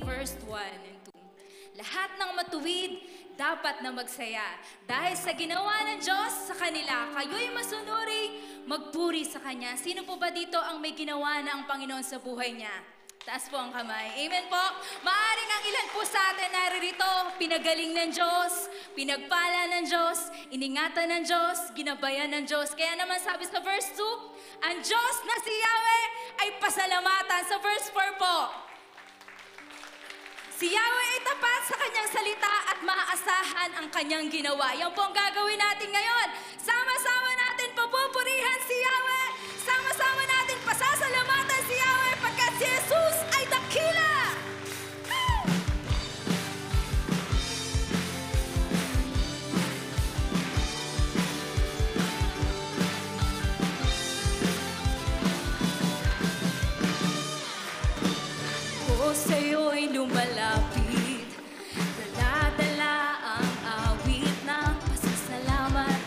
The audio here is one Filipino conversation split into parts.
verse 1 and 2. Lahat ng matuwid dapat na magsaya. Dahil sa ginawa ng Diyos sa kanila, kayo'y masunuri, magpuri sa Kanya. Sino po ba dito ang may ginawa na ang Panginoon sa buhay niya? Taas po ang kamay. Amen po. Maaring ang ilan po sa atin naririto, pinagaling ng Diyos, pinagpala ng Diyos, iningatan ng Diyos, ginabayan ng Diyos. Kaya naman sabi sa verse 2, ang Diyos na si Yahweh ay pasalamatan. Sa verse 4 po, si Yahweh ay tapat sa kanyang salita at maaasahan ang kanyang ginawa. Yan po ang gagawin natin ngayon. Sama-sama natin papupurihan si Yahweh. Sama-sama natin pasasalamatan si Yahweh pagkat si Jesus ay dakila. O sa'yo'y lumalapit, dala-dala ang awit ng pasasalamat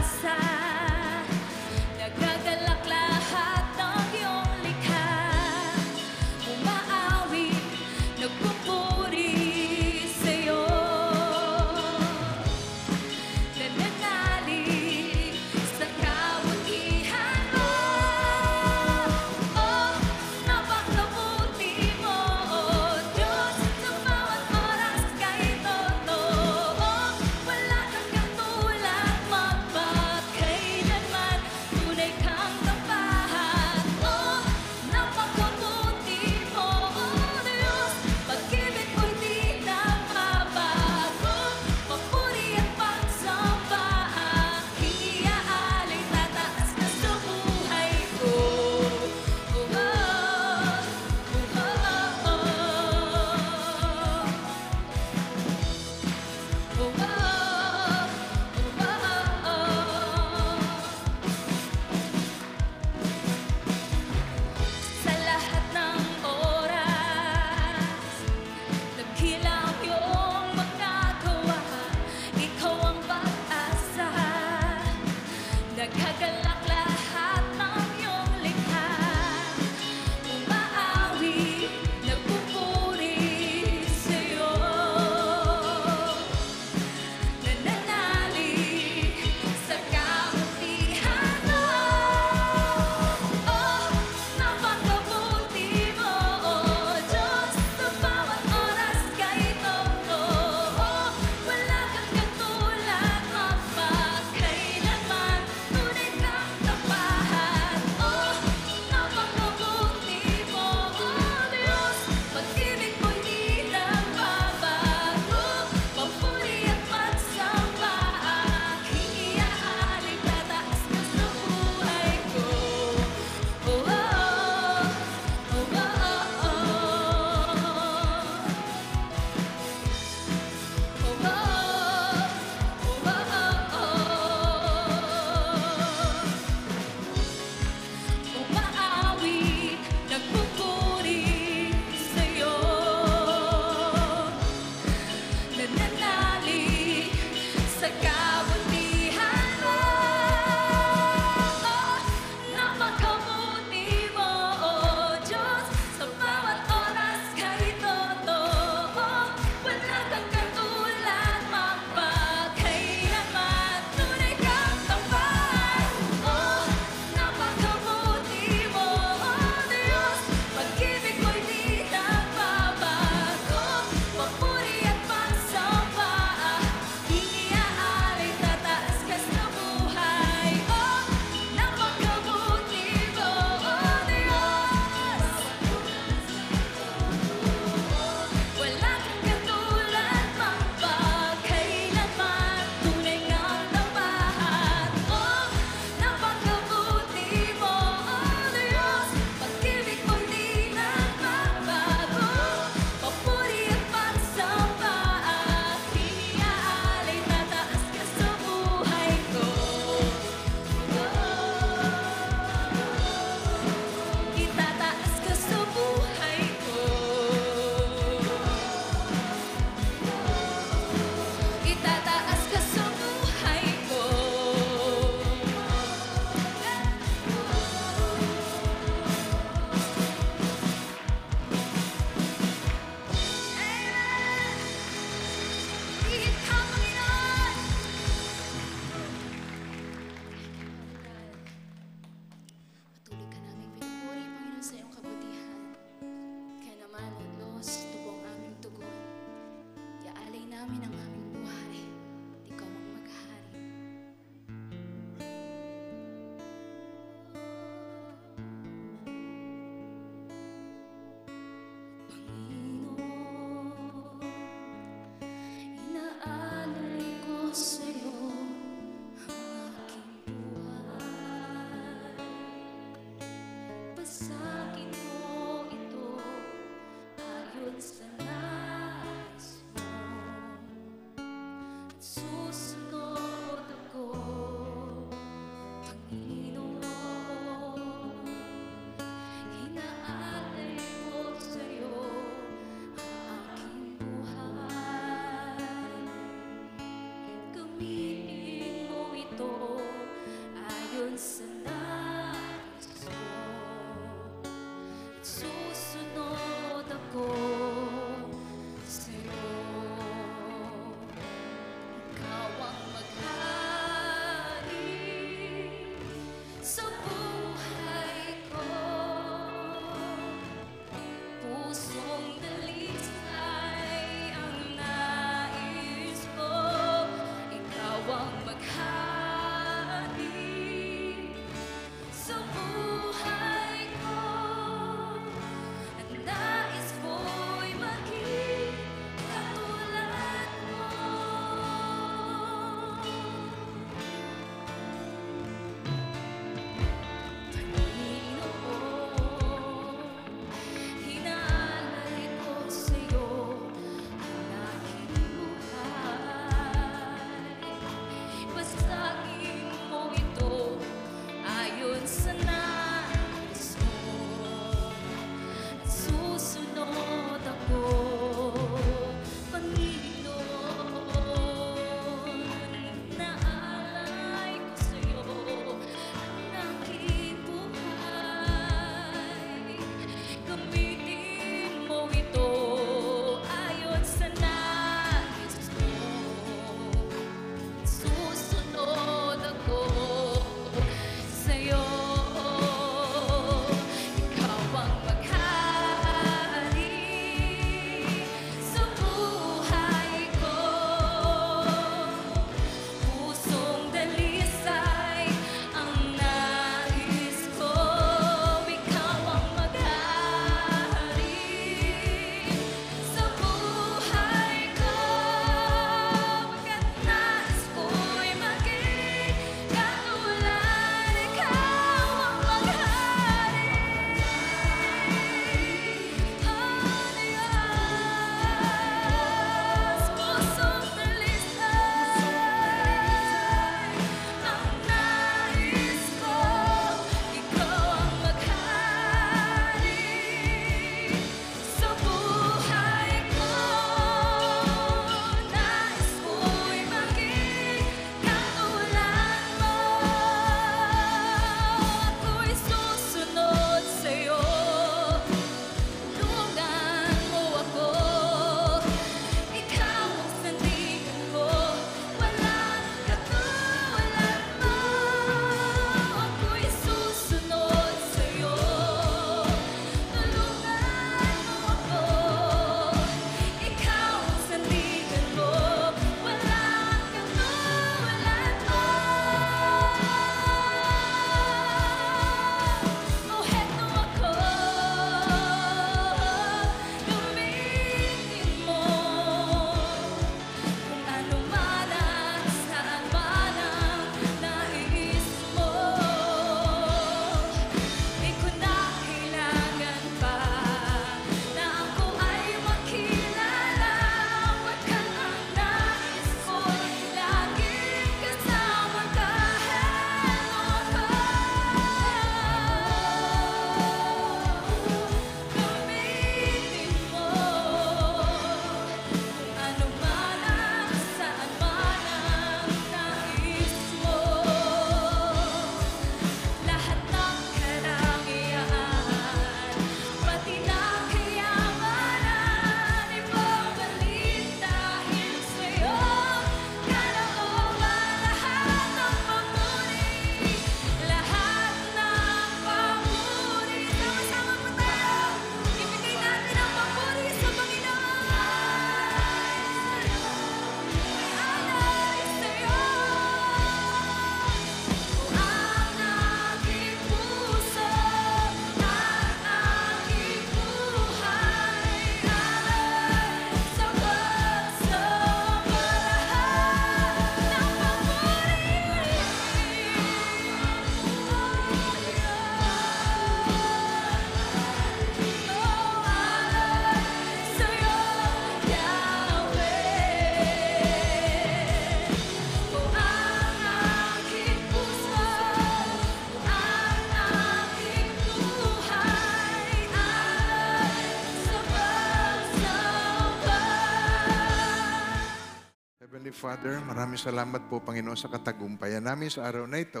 Heavenly Father, maraming salamat po, Panginoon, sa katagumpayan namin sa araw na ito.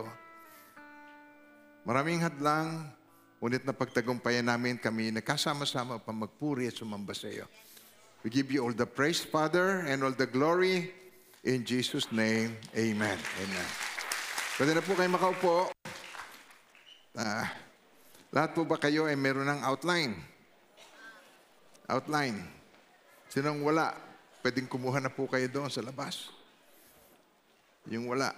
Maraming hadlang, ngunit na pagtagumpayan namin kami nagkasama-sama upang magpuri at sumamba sa iyo. We give you all the praise, Father, and all the glory. In Jesus' name, amen. Amen. Pwede na po kayo makaupo. Lahat po ba kayo ay meron ng outline? Outline. Sinong wala? Pwedeng kumuha na po kayo doon sa labas. Yung wala.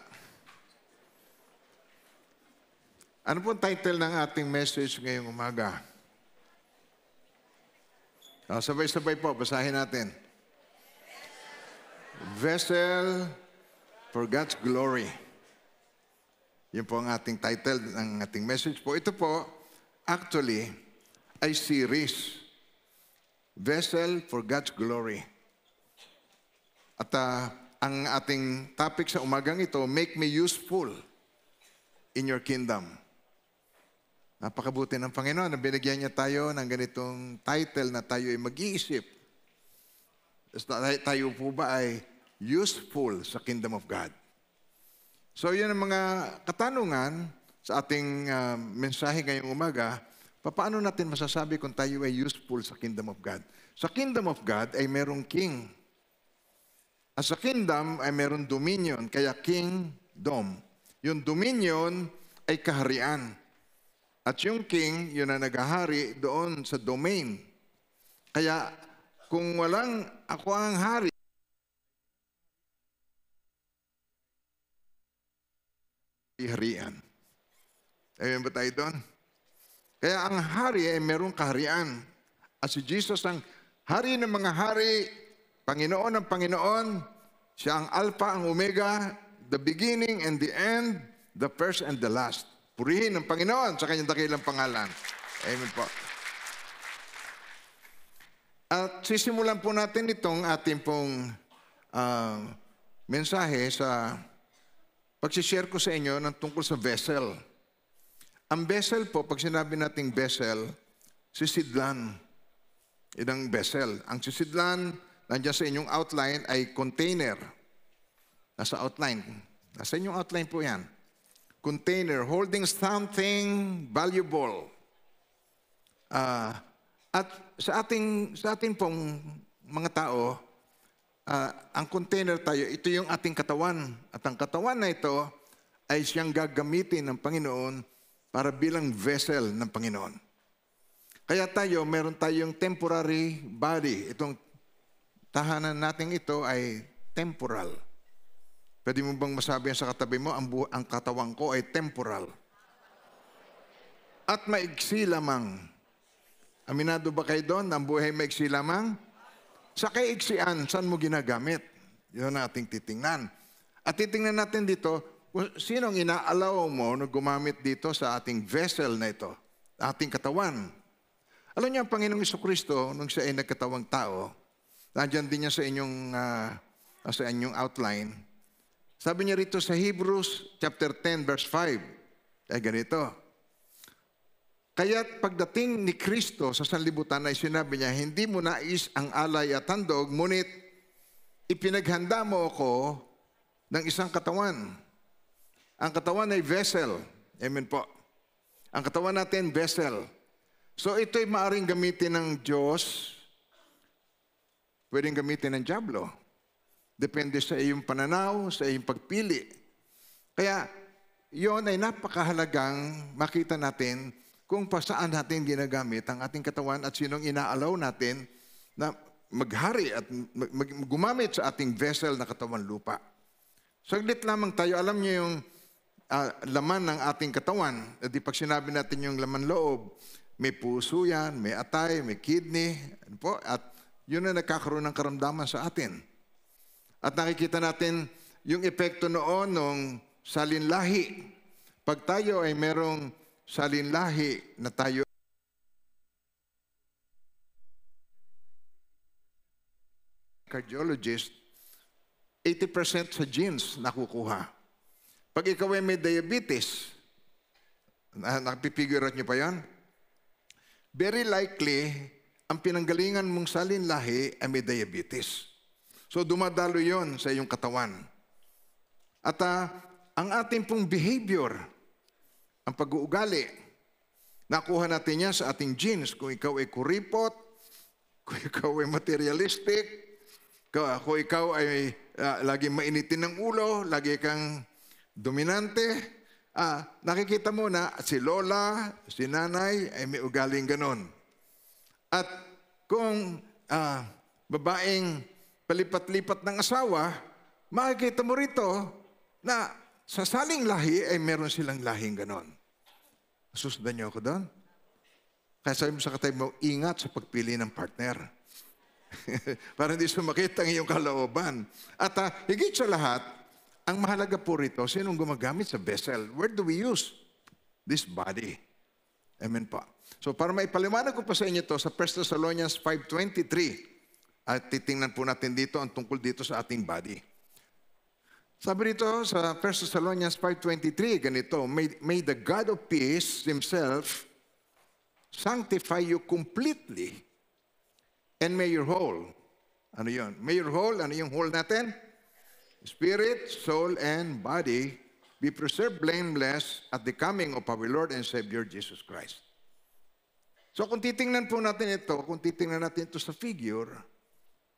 Ano po ang title ng ating message ngayong umaga? Sabay-sabay po, basahin natin. Vessel for God's Glory. Yun po ang ating title ng ating message po. Ito po, actually, ay series. Vessel for God's Glory. At ang ating topic sa umagang ito, make me useful in your kingdom. Napakabuti ng Panginoon na binigyan niya tayo ng ganitong title na tayo ay mag-iisip. Tayo po ba ay useful sa kingdom of God? So yun ang mga katanungan sa ating mensahe ngayong umaga. Paano natin masasabi kung tayo ay useful sa kingdom of God? Sa kingdom of God ay merong king. At sa kingdom ay merong dominion, kaya kingdom. Yung dominion ay kaharian. At yung king, yun ang naghahari doon sa domain. Kaya kung walang ako ang hari, harian. Ayun ba tayo doon? Kaya ang hari ay merong kaharian. At si Jesus ang hari ng mga hari, Panginoon ng Panginoon, siya ang Alpha, ang Omega, the beginning and the end, the first and the last. Purihin ng Panginoon sa kanyang dakilang pangalan. Amen po. At sisimulan po natin itong ating pong mensahe sa pagsishare ko sa inyo ng tungkol sa vessel. Ang vessel po, pag sinabi nating vessel, sisidlan. Idang vessel. Ang sisidlan, nandiyan sa inyong outline ay container. Nasa outline. Nasa inyong outline po yan. Container, holding something valuable. At sa ating pong mga tao, ang container tayo, ito yung ating katawan. At ang katawan na ito ay siyang gagamitin ng Panginoon para bilang vessel ng Panginoon. Kaya tayo, meron tayong temporary body. Itong tahanan natin ito ay temporal. Pwede mo bang masabi sa katabi mo, ang katawan ko ay temporal. At maigsi lamang. Aminado ba kayo doon? Ang buhay maigsi lamang? Sa kaigsian, saan mo ginagamit? Yun ang ating titingnan. At titingnan natin dito, sinong inaalaw mo na gumamit dito sa ating vessel na ito? Ating katawan. Alam niyo, ang Panginoong Jesucristo, nung siya ay nagkatawang tao, nandiyan din niya sa inyong outline. Sabi niya rito sa Hebrews chapter 10 verse 5, ay ganito. Kaya't pagdating ni Kristo sa sanlibutan ay sinabi niya, hindi mo nais ang alay at handog, ngunit ipinaghanda mo ako ng isang katawan. Ang katawan ay vessel. Amen po. Ang katawan natin, vessel. So ito'y maaaring gamitin ng Diyos, pwedeng gamitin ng dyablo. Depende sa iyong pananaw, sa iyong pagpili. Kaya, yon ay napakahalagang makita natin kung saan natin ginagamit ang ating katawan at sinong inaalaw natin na maghari at gumamit sa ating vessel na katawan lupa. Saglit lamang tayo, alam niyo yung laman ng ating katawan. At pag sinabi natin yung laman loob, may puso yan, may atay, may kidney, at yun na nagkakaroon ng karamdaman sa atin. At nakikita natin yung epekto noon ng salinlahi. Pag tayo ay merong salinlahi na tayo cardiologist, 80% sa genes nakukuha. Pag ikaw ay may diabetes, nakapipigure out niyo pa yan? Very likely, ang pinanggalingan mong salinlahi ay may diabetes. So dumadalo yon sa iyong katawan. At ang ating pong behavior, ang pag-uugali, nakuha natin yan sa ating genes. Kung ikaw ay kuripot, kung ikaw ay materialistic, kung ikaw ay lagi mainitin ng ulo, lagi kang dominante, nakikita mo na si lola, si nanay ay may ugaling ganon. At kung babaeng palipat-lipat ng asawa, makikita mo rito na sa saling lahi ay meron silang lahing ganon. Susundan niyo ako doon? Kaya sabi mo sa katabi mo, ingat sa pagpili ng partner. Para hindi sumakit ang iyong kalooban. At higit sa lahat, ang mahalaga po rito, sinong gumagamit sa vessel? Where do we use this body? Amen po. So para maipaliwanag ko pa sa inyo ito sa 1 Thessalonians 5:23, at titingnan po natin dito ang tungkol dito sa ating body. Sabi dito sa 1 Thessalonians 5:23, ganito, may the God of peace himself sanctify you completely and may your whole, ano yun? May your whole, ano yung whole natin? Spirit, soul, and body be preserved blameless at the coming of our Lord and Savior Jesus Christ. So kung titingnan po natin ito, kung titingnan natin ito sa figure,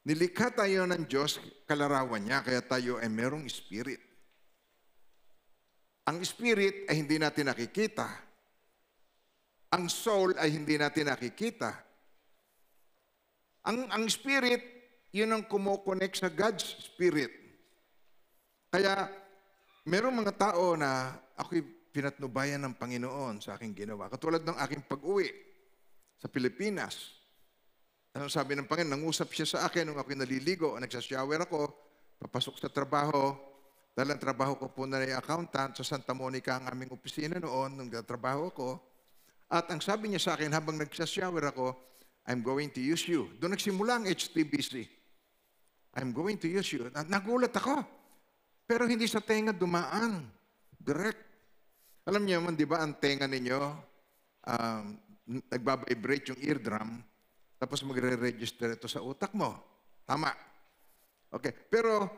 nilikha tayo ng Diyos, kalarawan niya, kaya tayo ay merong spirit. Ang spirit ay hindi natin nakikita. Ang soul ay hindi natin nakikita. Ang spirit, yun ang kumokonek sa God's spirit. Kaya, merong mga tao na ako'y pinatnubayan ng Panginoon sa aking ginawa. Katulad ng aking pag-uwi sa Pilipinas. Ano sabi ng Panginoon? Nangusap siya sa akin nung ako'y naliligo, nagsashower ako, papasok sa trabaho. Dahil ang trabaho ko po na accountant sa Santa Monica ang aming opisina noon, nung trabaho ko. At ang sabi niya sa akin habang nagsashower ako, I'm going to use you. Doon nagsimula ang HTBC. I'm going to use you. Nagulat ako. Pero hindi sa tenga dumaan. Direct. Alam niyo man, di ba, ang tenga ninyo, nagbabibrate yung eardrum, tapos magre-register ito sa utak mo. Tama. Okay. Pero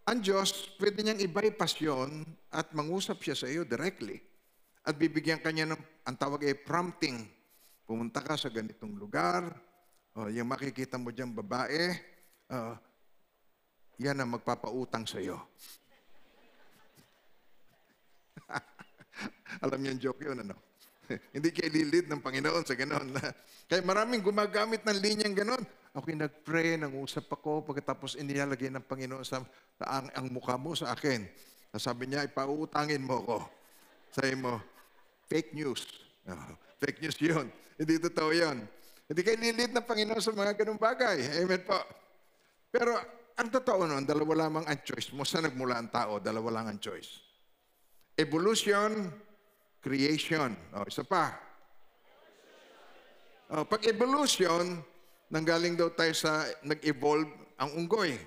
ang Diyos, pwede niyang i-bypass yun at mangusap siya sa iyo directly. At bibigyan kanya ng, ang tawag ay prompting. Pumunta ka sa ganitong lugar, yung makikita mo diyang babae, yan ang magpapautang sa iyo. Alam niyo yung joke yun, ano? Hindi kayo lilid ng Panginoon sa gano'n. Kaya maraming gumagamit ng linyang gano'n. Ako'y nag-pray, nangusap ako, pagkatapos inilalagay ng Panginoon ang mukha mo sa akin. Sabi niya, ipauutangin mo ako. Sabi mo, fake news. Fake news yun. Hindi totoo yun. Hindi kayo lilid ng Panginoon sa mga ganung bagay. Amen po. Pero ang totoo nun, dalawa lamang ang choice mo. Saan nagmula ang tao? Dalawa lang ang choice. Evolution, creation. Isa pa. Pag evolution, nanggaling daw tayo sa nag-evolve ang unggoy.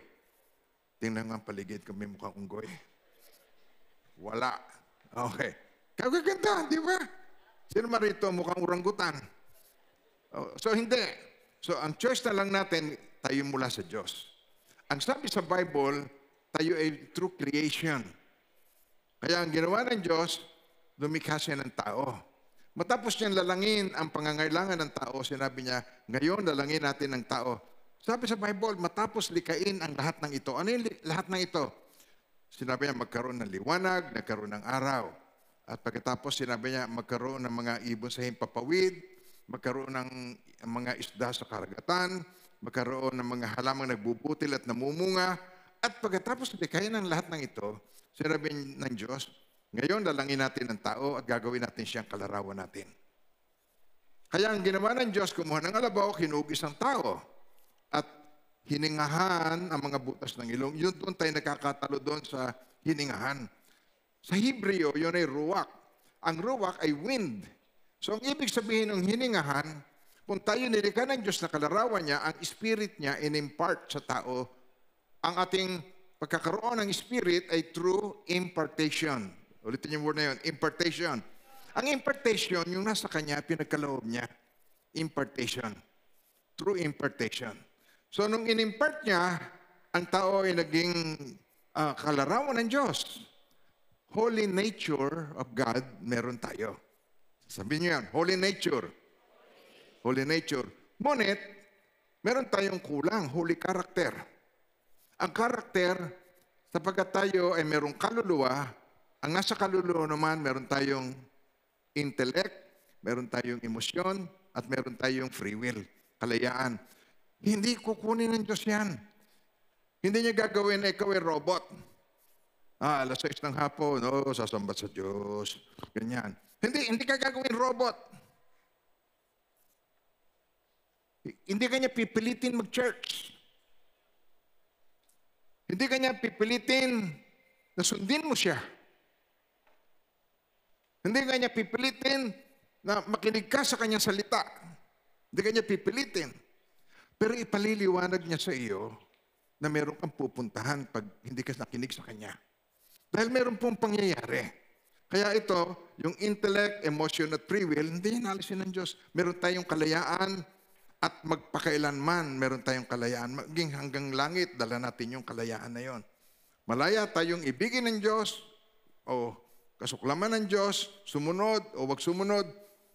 Tingnan nga ang paligid kung may mukhang unggoy. Wala. Okay. Kagaganda, di ba? Sino marito mukhang orangutan? So hindi. So ang choice na lang natin, tayo mula sa Diyos. Ang sabi sa Bible, tayo ay true creation. Kaya ang ginawa ng Diyos, lumikha siya ng tao. Matapos niyang lalangin ang pangangailangan ng tao, sinabi niya, ngayon lalangin natin ng tao. Sabi sa Bible, matapos likain ang lahat ng ito. Ano yung lahat ng ito? Sinabi niya, magkaroon ng liwanag, nagkaroon ng araw. At pagkatapos sinabi niya, magkaroon ng mga ibon sa himpapawid, magkaroon ng mga isda sa karagatan, magkaroon ng mga halamang nagbubutil at namumunga. At pagkatapos likain ang lahat ng ito, sinabi ng Diyos, ngayon lalangin natin ang tao at gagawin natin siyang kalarawan natin. Kaya ang ginawa ng Diyos, kumuha ng alabaw, hinugis ang tao. At hiningahan ang mga butas ng ilong. Yun doon tayo nakakatalo doon sa hiningahan. Sa Hebreo, yun ay ruwak. Ang ruwak ay wind. So ang ibig sabihin ng hiningahan, kung tayo nilikha ng Diyos na kalarawan niya, ang spirit niya in-impart sa tao. Ang ating pagkakaroon ng spirit ay true impartation. Ulitin yung word na yun, impartation. Ang impartation, yung nasa kanya, pinagkaloob niya. Impartation. True impartation. So, nung in-impart niya, ang tao ay naging kalarawan ng Diyos. Holy nature of God, meron tayo. Sabihin niyo yan, holy nature. Holy nature. Ngunit, meron tayong kulang, holy character. Ang character, sapagkat tayo ay merong kaluluwa, ang nasa kaluluwa naman, meron tayong intellect, meron tayong emosyon, at meron tayong free will, kalayaan. Hindi kukunin ng Diyos yan. Hindi niya gagawin na ikaw ay robot. Alas 6 ng hapon, sasambat sa Diyos. Ganyan. Hindi ka gagawin robot. Hindi ka niya pipilitin mag-church. Hindi ka niya pipilitin na sundin mo siya. Hindi ka niya pipilitin na makinig ka sa kanyang salita. Hindi ka niya pipilitin. Pero ipaliliwanag niya sa iyo na meron kang pupuntahan pag hindi ka nakinig sa kanya. Dahil meron pong pangyayari. Kaya ito, yung intellect, emotion at free will, hindi yan alisin ng Diyos. Meron tayong kalayaan at magpakailanman, meron tayong kalayaan. Maging hanggang langit, dala natin yung kalayaan na yon. Malaya tayong ibigin ng Diyos o kasuklaman ng Diyos, sumunod o wag sumunod,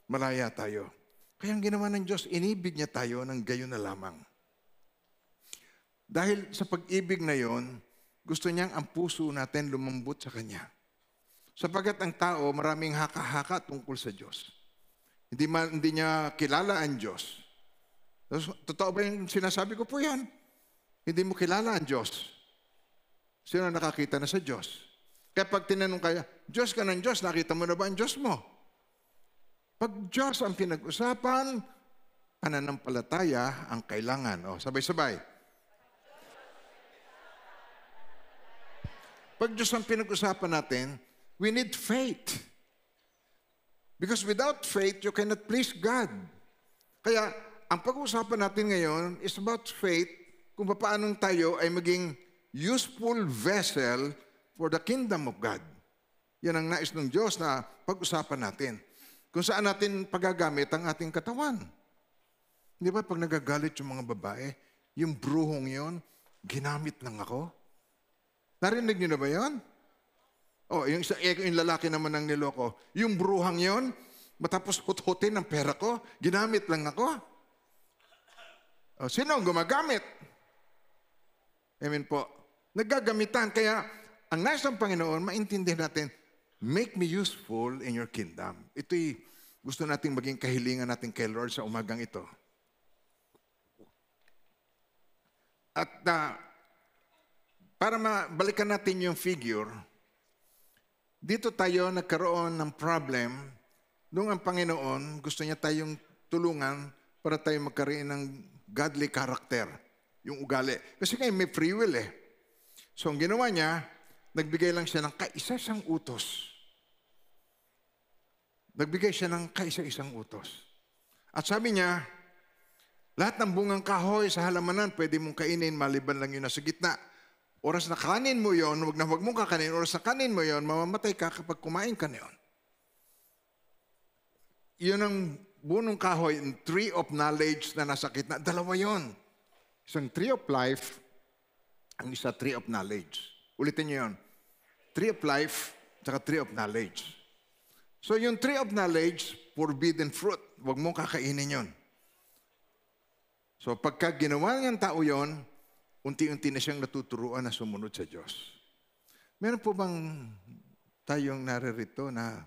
malaya tayo. Kaya ang ginawa ng Diyos, inibig niya tayo ng gayon na lamang. Dahil sa pag-ibig na yon, gusto niyang ang puso natin lumambot sa Kanya. Sapagkat ang tao, maraming haka-haka tungkol sa Diyos. Hindi niya kilala ang Diyos. Totoo ba yung sinasabi ko po yan? Hindi mo kilala ang Diyos. Sino nakakita na sa Diyos? Kaya pag tinanong kaya, Diyos ka ng Diyos, nakita mo na ba ang Diyos mo? Pag Diyos ang pinag-usapan, pananampalataya ang kailangan. Sabay-sabay. Pag Diyos ang pinag-usapan natin, we need faith. Because without faith, you cannot please God. Kaya, ang pag-uusapan natin ngayon is about faith, kung paano tayo ay maging useful vessel for the kingdom of God. Yan ang nais ng Diyos na pag-usapan natin. Kung saan natin pagagamit ang ating katawan. Di ba pag nagagalit yung mga babae, yung bruhong yon, ginamit lang ako? Narinig niyo na ba yun? Yung lalaki naman ng niloko, yung bruhang yon, matapos hut-hutin ng pera ko, ginamit lang ako. Sino ang gumagamit? Amen po. Naggagamitan. Kaya, ang nais ng Panginoon, maintindihan natin, make me useful in your kingdom. Ito'y gusto nating maging kahilingan natin kay Lord sa umagang ito. At para mabalikan natin yung figure, dito tayo nagkaroon ng problem nung ang Panginoon gusto niya tayong tulungan para tayo magkaroon ng godly character, yung ugali. Kasi ngayon may free will eh. So ang ginawa niya, nagbigay lang siya ng kaisa-isang utos. Nagbigay siya ng kaisa-isang utos. At sabi niya, lahat ng bungang kahoy sa halamanan pwede mong kainin maliban lang yun nasa gitna. Oras na kanin mo yon, wag mong kakanin. Oras na kanin mo yon, mamamatay ka kapag kumain ka na yon. Yun ang bunong kahoy, tree of knowledge na nasa gitna. Dalawa yon. Isang tree of life, ang isa tree of knowledge. Ulitin niyo yon. Tree of life, tsaka tree of knowledge. So yung tree of knowledge, forbidden fruit. Huwag mong kakainin yon. So pagka ginawa ng tao yon, unti-unti na siyang natuturuan na sumunod sa Diyos. Meron po bang tayong naririto na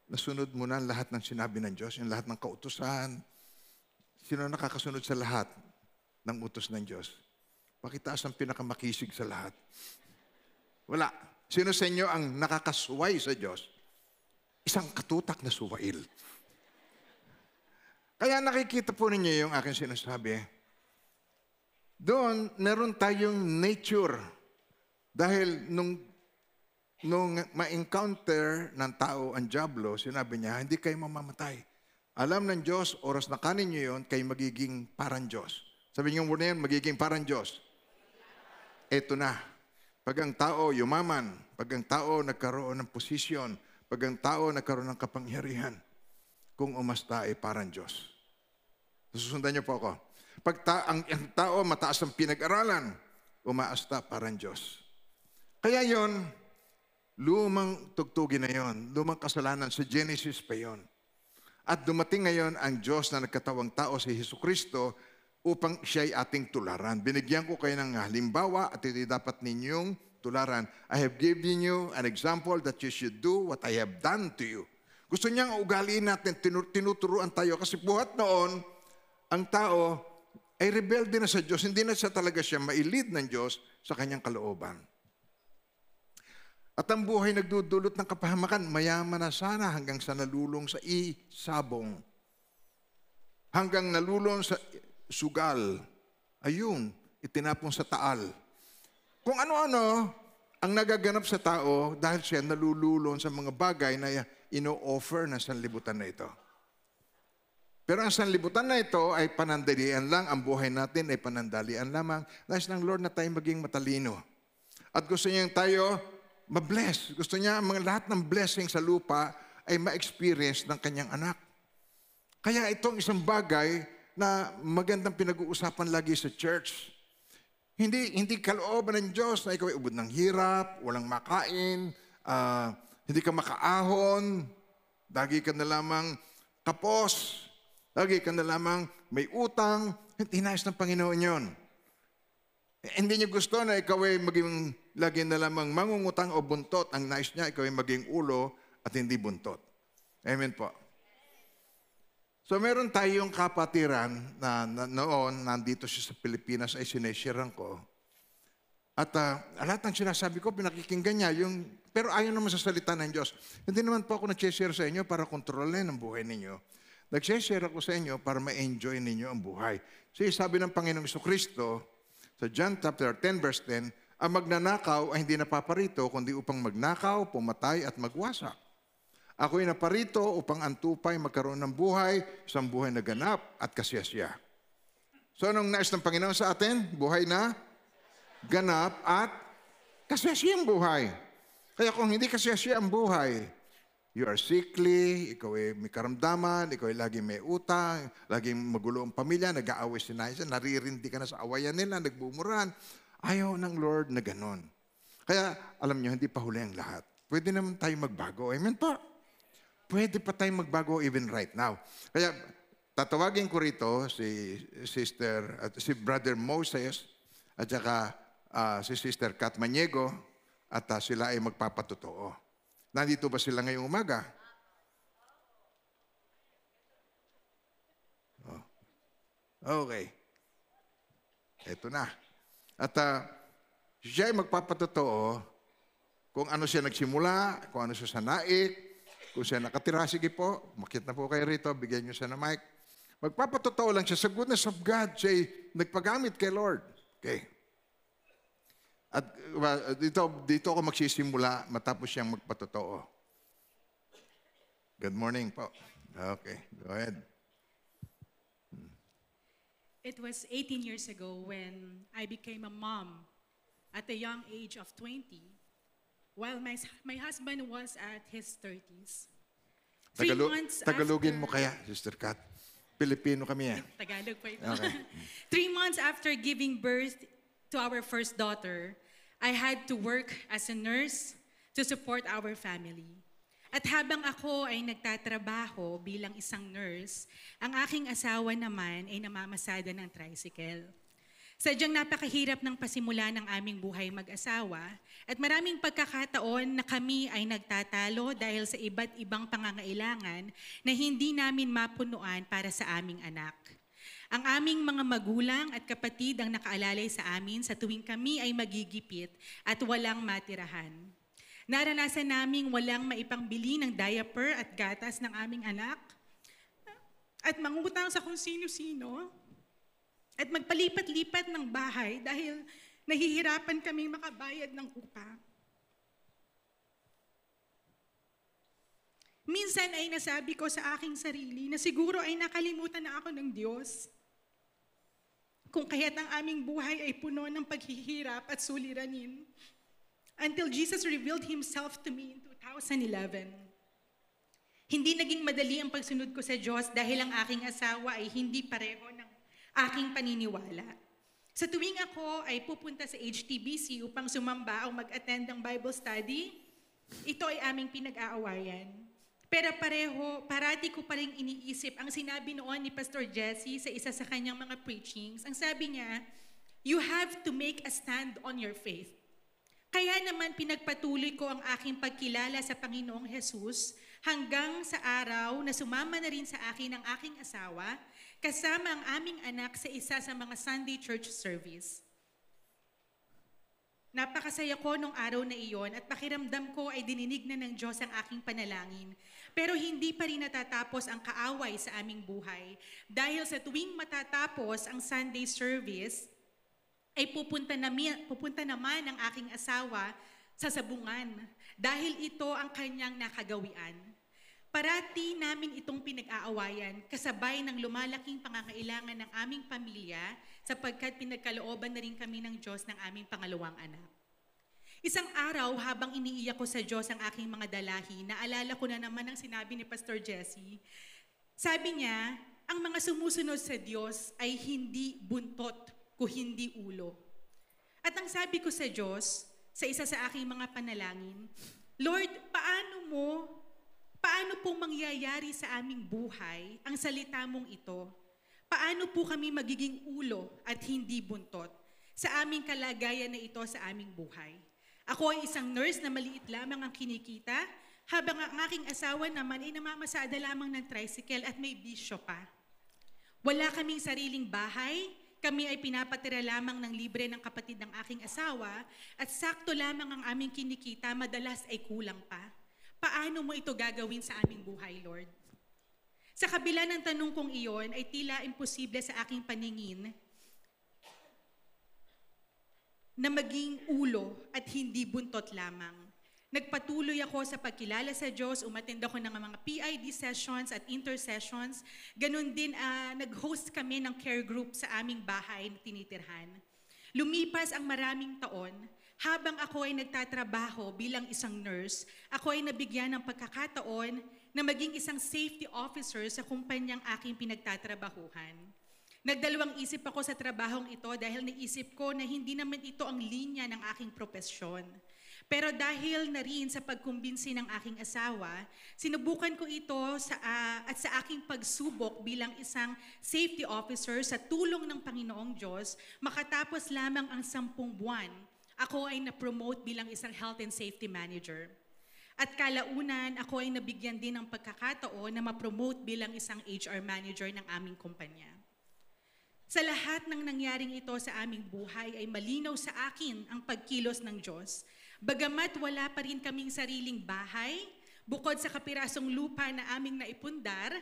nasunod mo na lahat ng sinabi ng Diyos, yung lahat ng kautusan? Sino nakakasunod sa lahat ng utos ng Diyos? Pakitaas ang pinakamakisig sa lahat. Wala. Sino sa inyo ang nakakasuway sa Diyos? Isang katutak na suwail. Kaya nakikita po ninyo yung aking sinasabi. Doon, meron tayong nature. Dahil nung ma-encounter ng tao ang diablo, sinabi niya, hindi kayo mamamatay. Alam ng Diyos, oras na kanin niyo yun, kayo magiging parang Diyos. Sabi niyo muna yun, magiging parang Diyos. Eto na. Pag ang tao yumaman, pag ang tao nagkaroon ng posisyon, pag ang tao nagkaroon ng kapangyarihan, kung umasta ay parang Diyos. Susundan niyo po ako. Pag ang tao mataas ang pinag-aralan, umaasta parang Diyos. Kaya yon, lumang tugtugin na yon, lumang kasalanan sa Genesis pa yon. At dumating ngayon ang Diyos na nagkatawang tao si Jesucristo upang siya'y ating tularan. Binigyan ko kayo ng halimbawa at ito dapat ninyong tularan. I have given you an example that you should do what I have done to you. Gusto niyang ugaliin natin, tinuturuan tayo kasi buhat noon, ang tao ay rebelde na sa Diyos. Hindi na siya talaga siya mailid ng Diyos sa kanyang kalooban. At ang buhay nagdudulot ng kapahamakan, mayaman na sana hanggang sa nalulong sa isabong. Hanggang nalulong sa sugal. Ayun, itinapon sa taal. Kung ano-ano ang nagaganap sa tao dahil siya nalululong sa mga bagay na ino-offer ng sanlibutan na ito. Pero ang sanlibutan na ito ay panandalian lang. Ang buhay natin ay panandalian lamang. Nais ng Lord na tayo maging matalino. At gusto niya tayo ma-bless. Gusto niya ang lahat ng blessing sa lupa ay ma-experience ng kanyang anak. Kaya itong isang bagay na magandang pinag-uusapan lagi sa church. Hindi kalooban ng Diyos na ikaw ay ubod ng hirap, walang makain, hindi ka makaahon, lagi ka na lamang kapos, lagi ka na lamang may utang. Hindi nais ng Panginoon yun. Hindi niya gusto na ikaw ay maging lagi na lamang mangungutang o buntot. Ang nais niya, ikaw ay maging ulo at hindi buntot. Amen po. So meron tayong kapatiran na noon, nandito siya sa Pilipinas, ay sinesharean ko. At lahat ng sinasabi ko, pinakikinggan niya. Pero ayaw naman sa salita ng Diyos. Hindi naman po ako nag-share sa inyo para kontrolin ang buhay ninyo. Nag-share ako sa inyo para ma-enjoy ninyo ang buhay. Kasi sabi ng Panginoong Jesucristo, sa John chapter 10 verse 10, ang magnanakaw ay hindi napaparito, kundi upang magnakaw, pumatay at magwasak. Ako'y naparito upang ang tupay magkaroon ng buhay, isang buhay na ganap at kasiyasiya. So anong nais ng Panginoon sa atin? Buhay na ganap at kasiyasiyang buhay. Kaya kung hindi kasiyasiya ang buhay, you are sickly, ikaw ay may karamdaman, ikaw ay laging may utang, laging magulo ang pamilya, nag-aaway si Naisa, naririndi ka na sa awayan nila, nagbumuran. Ayaw ng Lord na ganon. Kaya, alam nyo, hindi pa huli ang lahat. Pwede naman tayo magbago. Amen po? Pwede pa tayong magbago even right now. Kaya, tatawagin ko rito si Brother Moses at saka si Sister Kat Maniego at sila ay magpapatotoo. Nandito ba sila ngayong umaga? Oh. Okay. Ito na. At siya ay magpapatotoo kung ano siya nagsimula, kung ano siya sa naik, kung siya nakatira. Sige po, makit na po kayo rito, bigyan niyo siya ng mic. Magpapatotoo lang siya sa goodness of God. Siya ay nagpagamit kay Lord. Okay. At dito ako magsisimula matapos siyang magpatotoo. Good morning po. Okay, go ahead. It was 18 years ago when I became a mom at the young age of 20, while my husband was at his 30s. Tagalogin mo kaya, Sister Kat? Pilipino kami eh. Tagalog po ito. Okay. 3 months after giving birth to our first daughter, I had to work as a nurse to support our family. At habang ako ay nagtatrabaho bilang isang nurse, ang aking asawa naman ay namamasada ng tricycle. Sadyang napakahirap ng pasimula ng aming buhay mag-asawa at maraming pagkakataon na kami ay nagtatalo dahil sa iba't ibang pangangailangan na hindi namin mapunuan para sa aming anak. Ang aming mga magulang at kapatid ang nakaalalay sa amin sa tuwing kami ay magigipit at walang matirahan. Naranasan naming walang maipangbili ng diaper at gatas ng aming anak at mangutang sa kung sino-sino at magpalipat-lipat ng bahay dahil nahihirapan kaming makabayad ng upa. Minsan ay nasabi ko sa aking sarili na siguro ay nakalimutan na ako ng Diyos. Kung kaya't ang aming buhay ay puno ng paghihirap at suliranin. Until Jesus revealed Himself to me in 2011. Hindi naging madali ang pagsunod ko sa Diyos dahil ang aking asawa ay hindi pareho ng aking paniniwala. Sa tuwing ako ay pupunta sa HTBC upang sumamba o mag-attend ng Bible study, ito ay aming pinag-aawayan. Pero parati ko pa rin iniisip ang sinabi noon ni Pastor Jesse sa isa sa kanyang mga preachings. Ang sabi niya, you have to make a stand on your faith. Kaya naman pinagpatuloy ko ang aking pagkilala sa Panginoong Jesus hanggang sa araw na sumama na rin sa akin ang aking asawa kasama ang aming anak sa isa sa mga Sunday church service. Napakasaya ko nung araw na iyon at pakiramdam ko ay dininig na ng Diyos ang aking panalangin. Pero hindi pa rin natatapos ang kaaway sa aming buhay. Dahil sa tuwing matatapos ang Sunday service, ay pupunta naman ang aking asawa sa sabungan. Dahil ito ang kanyang nakagawian. Parati namin itong pinag-aawayan kasabay ng lumalaking pangangailangan ng aming pamilya sapagkat pinagkalooban na rin kami ng Diyos ng aming pangalawang anak. Isang araw habang iniiyak ko sa Diyos ang aking mga dalahi, naalala ko na naman ang sinabi ni Pastor Jesse. Sabi niya, ang mga sumusunod sa Diyos ay hindi buntot kung hindi ulo. At ang sabi ko sa Diyos, sa isa sa aking mga panalangin, Lord, paano pong mangyayari sa aming buhay ang salita mong ito? Paano po kami magiging ulo at hindi buntot sa aming kalagayan na ito sa aming buhay? Ako ay isang nurse na maliit lamang ang kinikita, habang ang aking asawa naman ay namamasada lamang ng tricycle at may bisyo pa. Wala kaming sariling bahay, kami ay pinapatira lamang ng libre ng kapatid ng aking asawa at sakto lamang ang aming kinikita, madalas ay kulang pa. Paano mo ito gagawin sa aming buhay, Lord? Sa kabila ng tanong kong iyon ay tila imposible sa aking paningin na maging ulo at hindi buntot lamang. Nagpatuloy ako sa pagkilala sa Diyos, umattend ako ng mga PID sessions at intercessions. Ganun din, nag-host kami ng care group sa aming bahay na tinitirhan. Lumipas ang maraming taon, habang ako ay nagtatrabaho bilang isang nurse, ako ay nabigyan ng pagkakataon na maging isang safety officer sa kumpanyang aking pinagtatrabahuhan. Nagdalawang isip ako sa trabahong ito dahil naisip ko na hindi naman ito ang linya ng aking propesyon. Pero dahil na rin sa pagkumbinsi ng aking asawa, sinubukan ko ito at sa aking pagsubok bilang isang safety officer sa tulong ng Panginoong Diyos, makatapos lamang ang 10 buwan, ako ay na-promote bilang isang health and safety manager. At kalaunan, ako ay nabigyan din ng pagkakataon na ma-promote bilang isang HR manager ng aming kumpanya. Sa lahat ng nangyaring ito sa aming buhay ay malinaw sa akin ang pagkilos ng Diyos. Bagamat wala pa rin kaming sariling bahay, bukod sa kapirasong lupa na aming naipundar,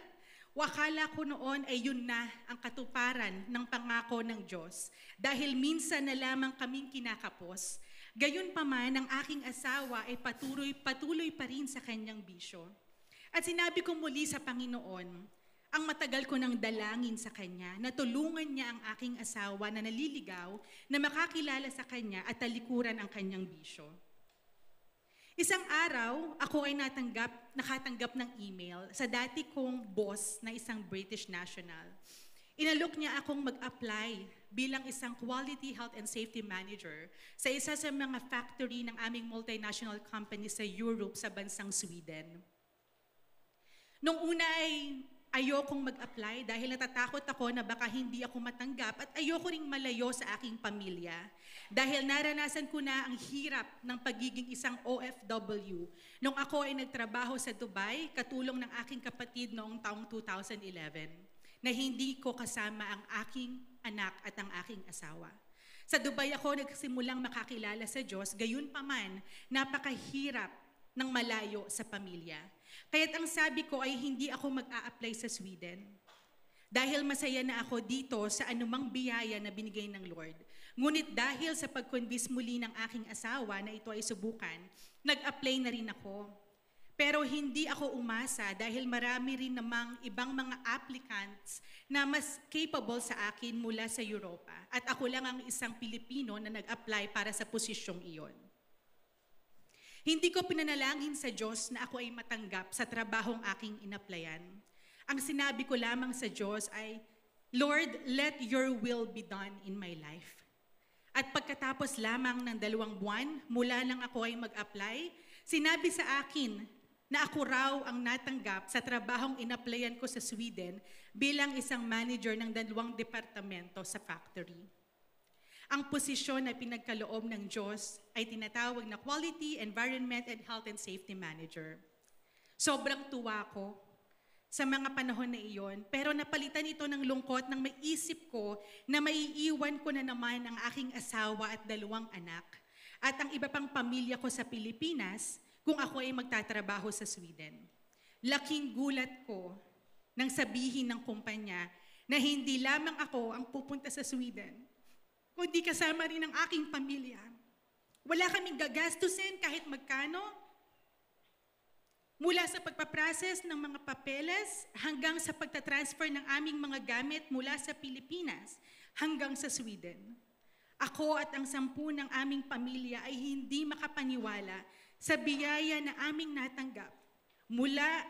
wakala ko noon ay yun na ang katuparan ng pangako ng Diyos. Dahil minsan na lamang kaming kinakapos, gayon pa man ang aking asawa ay patuloy pa rin sa kanyang bisyo. At sinabi ko muli sa Panginoon, ang matagal ko nang dalangin sa Kanya na tulungan niya ang aking asawa na naliligaw na makakilala sa Kanya at talikuran ang kanyang bisyo. Isang araw, ako ay nakatanggap ng email sa dati kong boss na isang British national. Inalok niya akong mag-apply bilang isang quality health and safety manager sa isa sa mga factory ng aming multinational company sa Europe sa bansang Sweden. Nung una ay ayokong mag-apply dahil natatakot ako na baka hindi ako matanggap at ayoko ring malayo sa aking pamilya. Dahil naranasan ko na ang hirap ng pagiging isang OFW nung ako ay nagtrabaho sa Dubai katulong ng aking kapatid noong taong 2011 na hindi ko kasama ang aking anak at ang aking asawa. Sa Dubai ako nagsimulang makakilala sa Diyos, gayon pa man, napakahirap ng malayo sa pamilya. Kaya't ang sabi ko ay hindi ako mag-a-apply sa Sweden. Dahil masaya na ako dito sa anumang biyaya na binigay ng Lord. Ngunit dahil sa pag-convince muli ng aking asawa na ito ay subukan, nag-apply na rin ako. Pero hindi ako umasa dahil marami rin namang ibang mga applicants na mas capable sa akin mula sa Europa. At ako lang ang isang Pilipino na nag-apply para sa posisyong iyon. Hindi ko pinanalangin sa Diyos na ako ay matanggap sa trabahong aking inaplayan. Ang sinabi ko lamang sa Diyos ay, Lord, let your will be done in my life. At pagkatapos lamang ng 2 buwan, mula nang ako ay mag-apply, sinabi sa akin na ako raw ang natanggap sa trabahong in-applyan ko sa Sweden bilang isang manager ng 2 departamento sa factory. Ang posisyon na pinagkaloob ng Diyos ay tinatawag na Quality, Environment, and Health and Safety Manager. Sobrang tuwa ko sa mga panahon na iyon, pero napalitan ito ng lungkot nang may isip ko na maiiwan ko na naman ang aking asawa at 2 anak at ang iba pang pamilya ko sa Pilipinas kung ako ay magtatrabaho sa Sweden. Laking gulat ko nang sabihin ng kumpanya na hindi lamang ako ang pupunta sa Sweden, kundi kasama rin ang aking pamilya. Wala kaming gagastusin kahit magkano, mula sa pagpaprocess ng mga papeles hanggang sa pagtatransfer ng aming mga gamit mula sa Pilipinas hanggang sa Sweden. Ako at ang 10 ng aming pamilya ay hindi makapaniwala sa biyaya na aming natanggap mula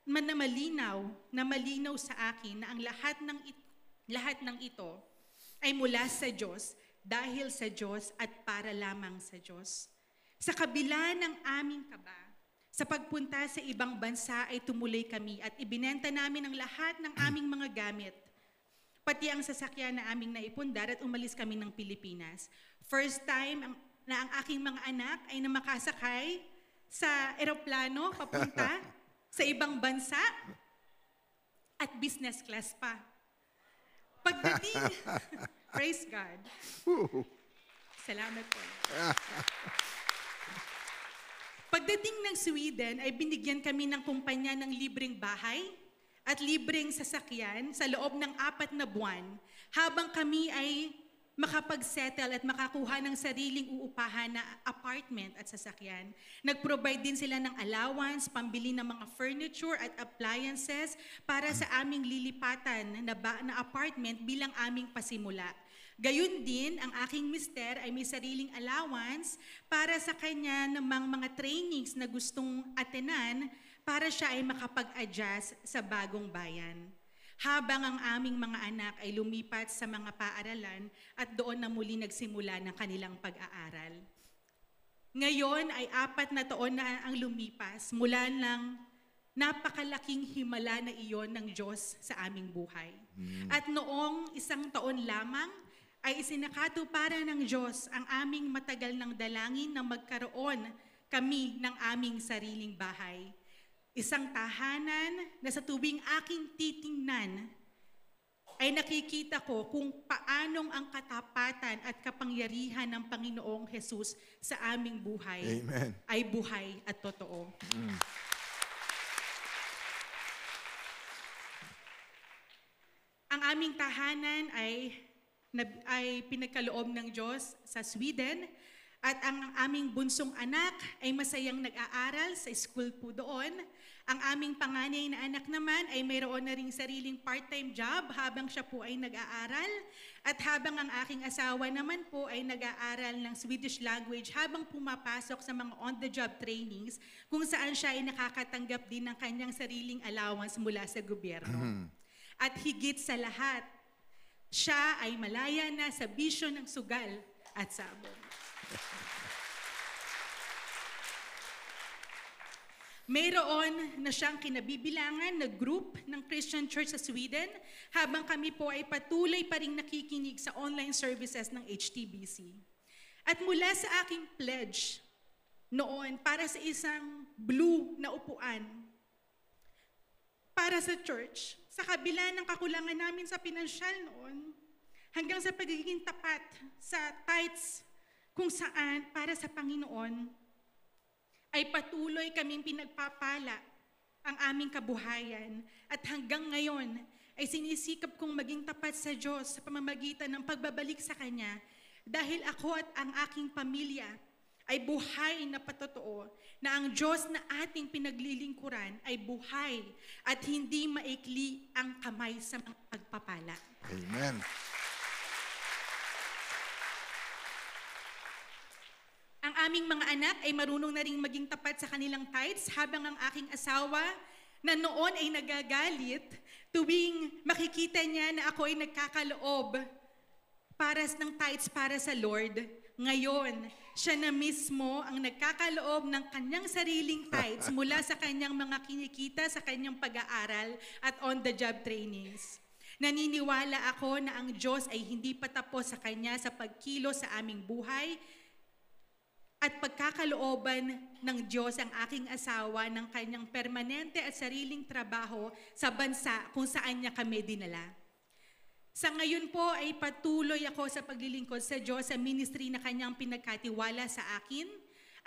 na malinaw sa akin na ang lahat ng ito ay mula sa Diyos, dahil sa Diyos at para lamang sa Diyos. Sa kabila ng aming kaba, sa pagpunta sa ibang bansa ay tumuloy kami at ibinenta namin ang lahat ng aming mga gamit, pati ang sasakyan na aming naipundar at umalis kami ng Pilipinas. First time na ang aking mga anak ay namakasakay sa eroplano papunta sa ibang bansa at business class pa. Pagdating, praise God. Salamat po. Pagdating ng Sweden ay binigyan kami ng kumpanya ng libreng bahay at libreng sasakyan sa loob ng 4 na buwan habang kami ay makapag-settle at makakuha ng sariling uupahan na apartment at sasakyan. Nag-provide din sila ng allowance, pambili ng mga furniture at appliances para sa aming lilipatan na apartment bilang aming pasimula. Gayun din, ang aking mister ay may sariling allowance para sa kanya ng mga trainings na gustong atenan para siya ay makapag-adjust sa bagong bayan. Habang ang aming mga anak ay lumipat sa mga paaralan at doon na muli nagsimula ng kanilang pag-aaral. Ngayon ay 4 na taon na ang lumipas mula ng napakalaking himala na iyon ng Diyos sa aming buhay. At noong 1 taon lamang, ay isinakatuparan ng Diyos ang aming matagal ng dalangin na magkaroon kami ng aming sariling bahay. Isang tahanan na sa tuwing aking titingnan ay nakikita ko kung paanong ang katapatan at kapangyarihan ng Panginoong Jesus sa aming buhay Amen. ay buhay at totoo. Ang aming tahanan ay pinagkaloob ng Diyos sa Sweden at ang aming bunsong anak ay masayang nag-aaral sa school po doon. Ang aming panganay na anak naman ay mayroon na ring sariling part-time job habang siya po ay nag-aaral at habang ang aking asawa naman po ay nag-aaral ng Swedish language habang pumapasok sa mga on-the-job trainings kung saan siya ay nakakatanggap din ng kanyang sariling allowance mula sa gobyerno. At higit sa lahat, siya ay malaya na sa bisyo ng sugal at sabong. Mayroon na siyang kinabibilangan na group ng Christian Church sa Sweden habang kami po ay patuloy pa ring nakikinig sa online services ng HTBC. At mula sa aking pledge noon para sa isang blue na upuan para sa church, sa kabila ng kakulangan namin sa pinansyal noon, hanggang sa pagiging tapat sa tithes kung saan para sa Panginoon, ay patuloy kaming pinagpapala ang aming kabuhayan at hanggang ngayon ay sinisikap kong maging tapat sa Diyos sa pamamagitan ng pagbabalik sa Kanya dahil ako at ang aking pamilya ay buhay na patotoo na ang Diyos na ating pinaglilingkuran ay buhay at hindi maikli ang kamay sa mga pagpapala. Amen. Ang aming mga anak ay marunong na ring maging tapat sa kanilang tithes habang ang aking asawa na noon ay nagagalit tuwing makikita niya na ako ay nagkakaloob ng tithes para sa Lord. Ngayon, siya na mismo ang nagkakaloob ng kanyang sariling tithes mula sa kanyang mga kinikita sa kanyang pag-aaral at on-the-job trainings. Naniniwala ako na ang Diyos ay hindi pa tapos sa kanya sa pagkilo sa aming buhay at pagkakalooban ng Diyos ang aking asawa ng kanyang permanente at sariling trabaho sa bansa kung saan niya kami dinala. Sa ngayon po ay patuloy ako sa paglilingkod sa Diyos sa ministry na kanyang pinagkatiwala sa akin,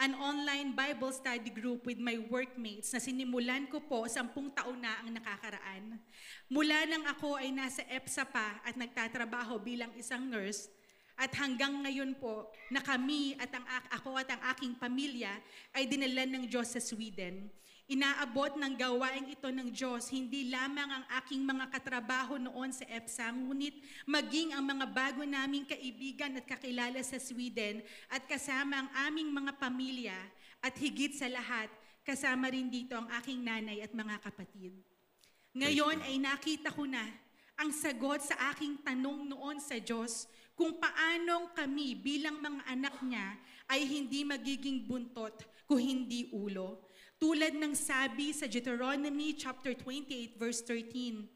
an online Bible study group with my workmates na sinimulan ko po 10 taon na ang nakakaraan. Mula nang ako ay nasa EPSA pa at nagtatrabaho bilang isang nurse, at hanggang ngayon po na kami at ako at ang aking pamilya ay dinala ng Diyos sa Sweden. Inaabot ng gawain ito ng Diyos, hindi lamang ang aking mga katrabaho noon sa EPSA, ngunit maging ang mga bago naming kaibigan at kakilala sa Sweden at kasama ang aming mga pamilya at higit sa lahat, kasama rin dito ang aking nanay at mga kapatid. Ngayon ay nakita ko na ang sagot sa aking tanong noon sa Diyos kung paanong kami bilang mga anak niya ay hindi magiging buntot kung hindi ulo. Tulad ng sabi sa Deuteronomy chapter 28 verse 13,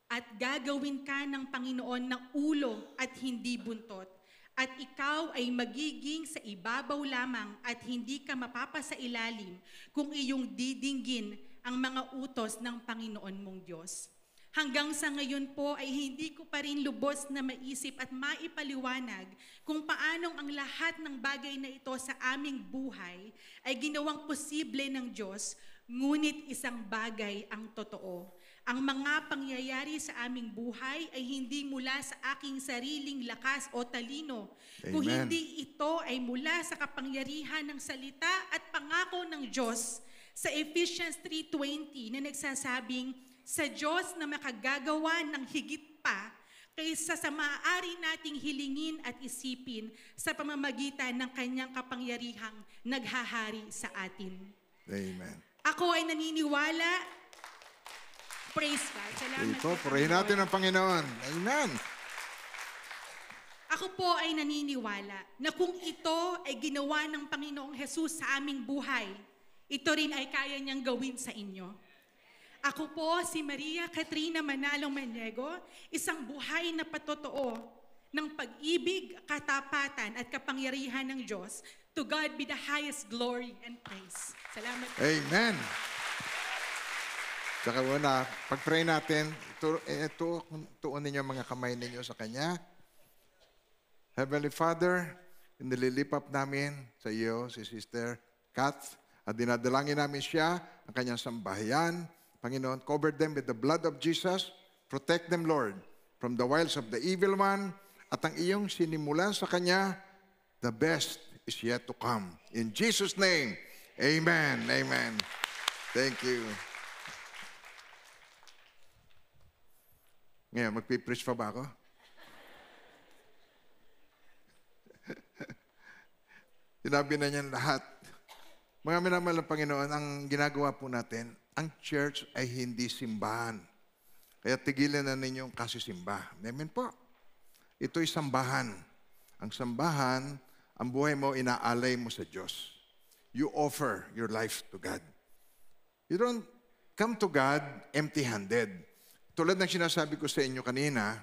at gagawin ka ng Panginoon ng ulo at hindi buntot, at ikaw ay magiging sa ibabaw lamang at hindi ka mapapasailalim kung iyong didinggin ang mga utos ng Panginoon mong Diyos. Hanggang sa ngayon po ay hindi ko pa rin lubos na maisip at maipaliwanag kung paanong ang lahat ng bagay na ito sa aming buhay ay ginawang posible ng Diyos, ngunit isang bagay ang totoo. Ang mga pangyayari sa aming buhay ay hindi mula sa aking sariling lakas o talino, kung hindi ito ay mula sa kapangyarihan ng salita at pangako ng Diyos sa Ephesians 3:20 na nagsasabing, sa Diyos na makagagawa ng higit pa kaysa sa maaari nating hilingin at isipin sa pamamagitan ng kanyang kapangyarihang naghahari sa atin. Amen. Ako ay naniniwala. Praise God. Salamat Ito, po, purihin Panginoon. natin ang Panginoon. Amen. Ako po ay naniniwala na kung ito ay ginawa ng Panginoong Jesus sa aming buhay, ito rin ay kaya niyang gawin sa inyo. Ako po si Maria Katrina Manalong Maniego, isang buhay na patotoo ng pag-ibig, katapatan at kapangyarihan ng Diyos. To God be the highest glory and praise. Salamat. Amen. Saka una, pag-pray natin, tuon ninyo mga kamay ninyo sa Kanya. Heavenly Father, inililipap namin sa iyo si Sister Kat at dinadalangin namin siya, ang kanyang sambahayan. Panginoon, cover them with the blood of Jesus. Protect them, Lord, from the wiles of the evil one. At ang iyong sinimula sa Kanya, the best is yet to come. In Jesus' name, amen. Amen. Thank you. Ngayon, magpipreach pa ba ako? Sinabi na niyan lahat. Mga minamahal ng Panginoon, ang ginagawa po natin, ang church ay hindi simbahan. Kaya tigilan na ninyong kasisimba. Amen po. Ito'y sambahan. Ang sambahan, ang buhay mo, inaalay mo sa Diyos. You offer your life to God. You don't come to God empty-handed. Tulad ng sinasabi ko sa inyo kanina,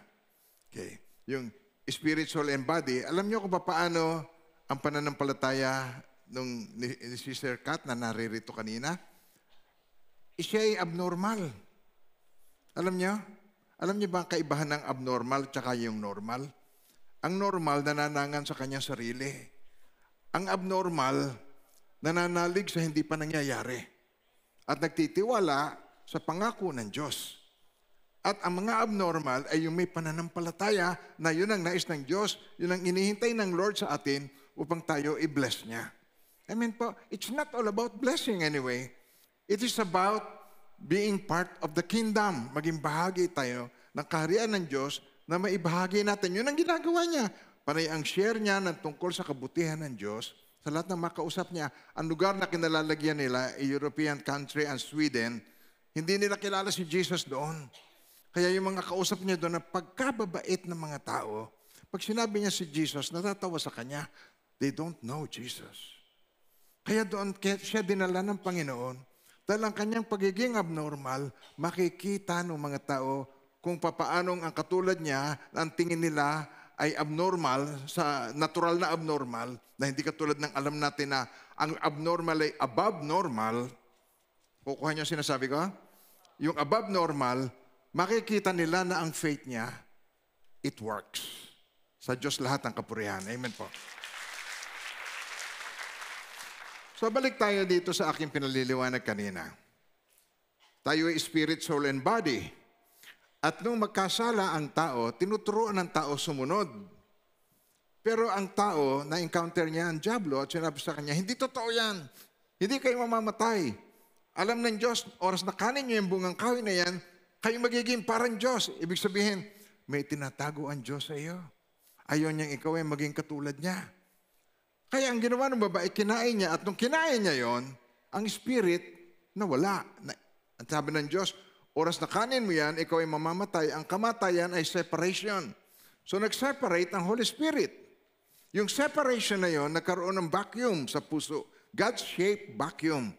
okay, yung spirit, soul, and body, alam niyo kung paano ang pananampalataya ni Sister Kat na naririto kanina? Siya ay abnormal. Alam niyo? Alam niyo ba ang kaibahan ng abnormal tsaka yung normal? Ang normal, nananangan sa kanyang sarili. Ang abnormal, nananalig sa hindi pa nangyayari. At nagtitiwala sa pangako ng Diyos. At ang mga abnormal ay yung may pananampalataya na yun ang nais ng Diyos, yun ang inihintay ng Lord sa atin upang tayo i-bless niya. I mean po, it's not all about blessing anyway. It is about being part of the kingdom. Maging bahagi tayo ng kaharian ng Diyos na maibahagi natin. Yun ang ginagawa niya. Panay ang share niya ng tungkol sa kabutihan ng Diyos sa lahat ng makausap niya. Ang lugar na kinalalagyan nila, a European country and Sweden, Hindi nila kilala si Jesus doon. Kaya yung mga kausap niya doon na pagkababait ng mga tao, pag sinabi niya si Jesus, natatawa sa kanya. They don't know Jesus. Kaya doon siya dinala ng Panginoon. Dahil ang kanyang pagiging abnormal, makikita ng mga tao kung papaanong ang katulad niya, ang tingin nila ay abnormal, sa natural na abnormal, na hindi katulad ng alam natin na ang abnormal ay above normal. Kukuha niyo sinasabi ko? Yung above normal, makikita nila na ang faith niya, it works. Sa Diyos lahat ang kapurihan. Amen po. So balik tayo dito sa aking pinaliliwanag kanina. Tayo ay spirit, soul, and body. At nung magkasala ang tao, tinuturuan ng tao sumunod. Pero ang tao, na-encounter niya ang diablo at sinabi sa kanya, hindi totoo yan. Hindi kayo mamamatay. Alam ng Diyos, oras na kanin niyo yung bungang kahoy na yan, kayo magiging parang Diyos. Ibig sabihin, may tinatago ang Diyos sa iyo. Ayaw niyang ikaw ay maging katulad niya. Kaya ang ginawa ng babae, kinain niya. At nung kinain niya yon, ang spirit nawala. Ang sabi ng Diyos, oras na kanin mo yan, ikaw ay mamamatay. Ang kamatayan ay separation. So nag-separate ang Holy Spirit. Yung separation na yon, nagkaroon ng vacuum sa puso. God-shaped vacuum.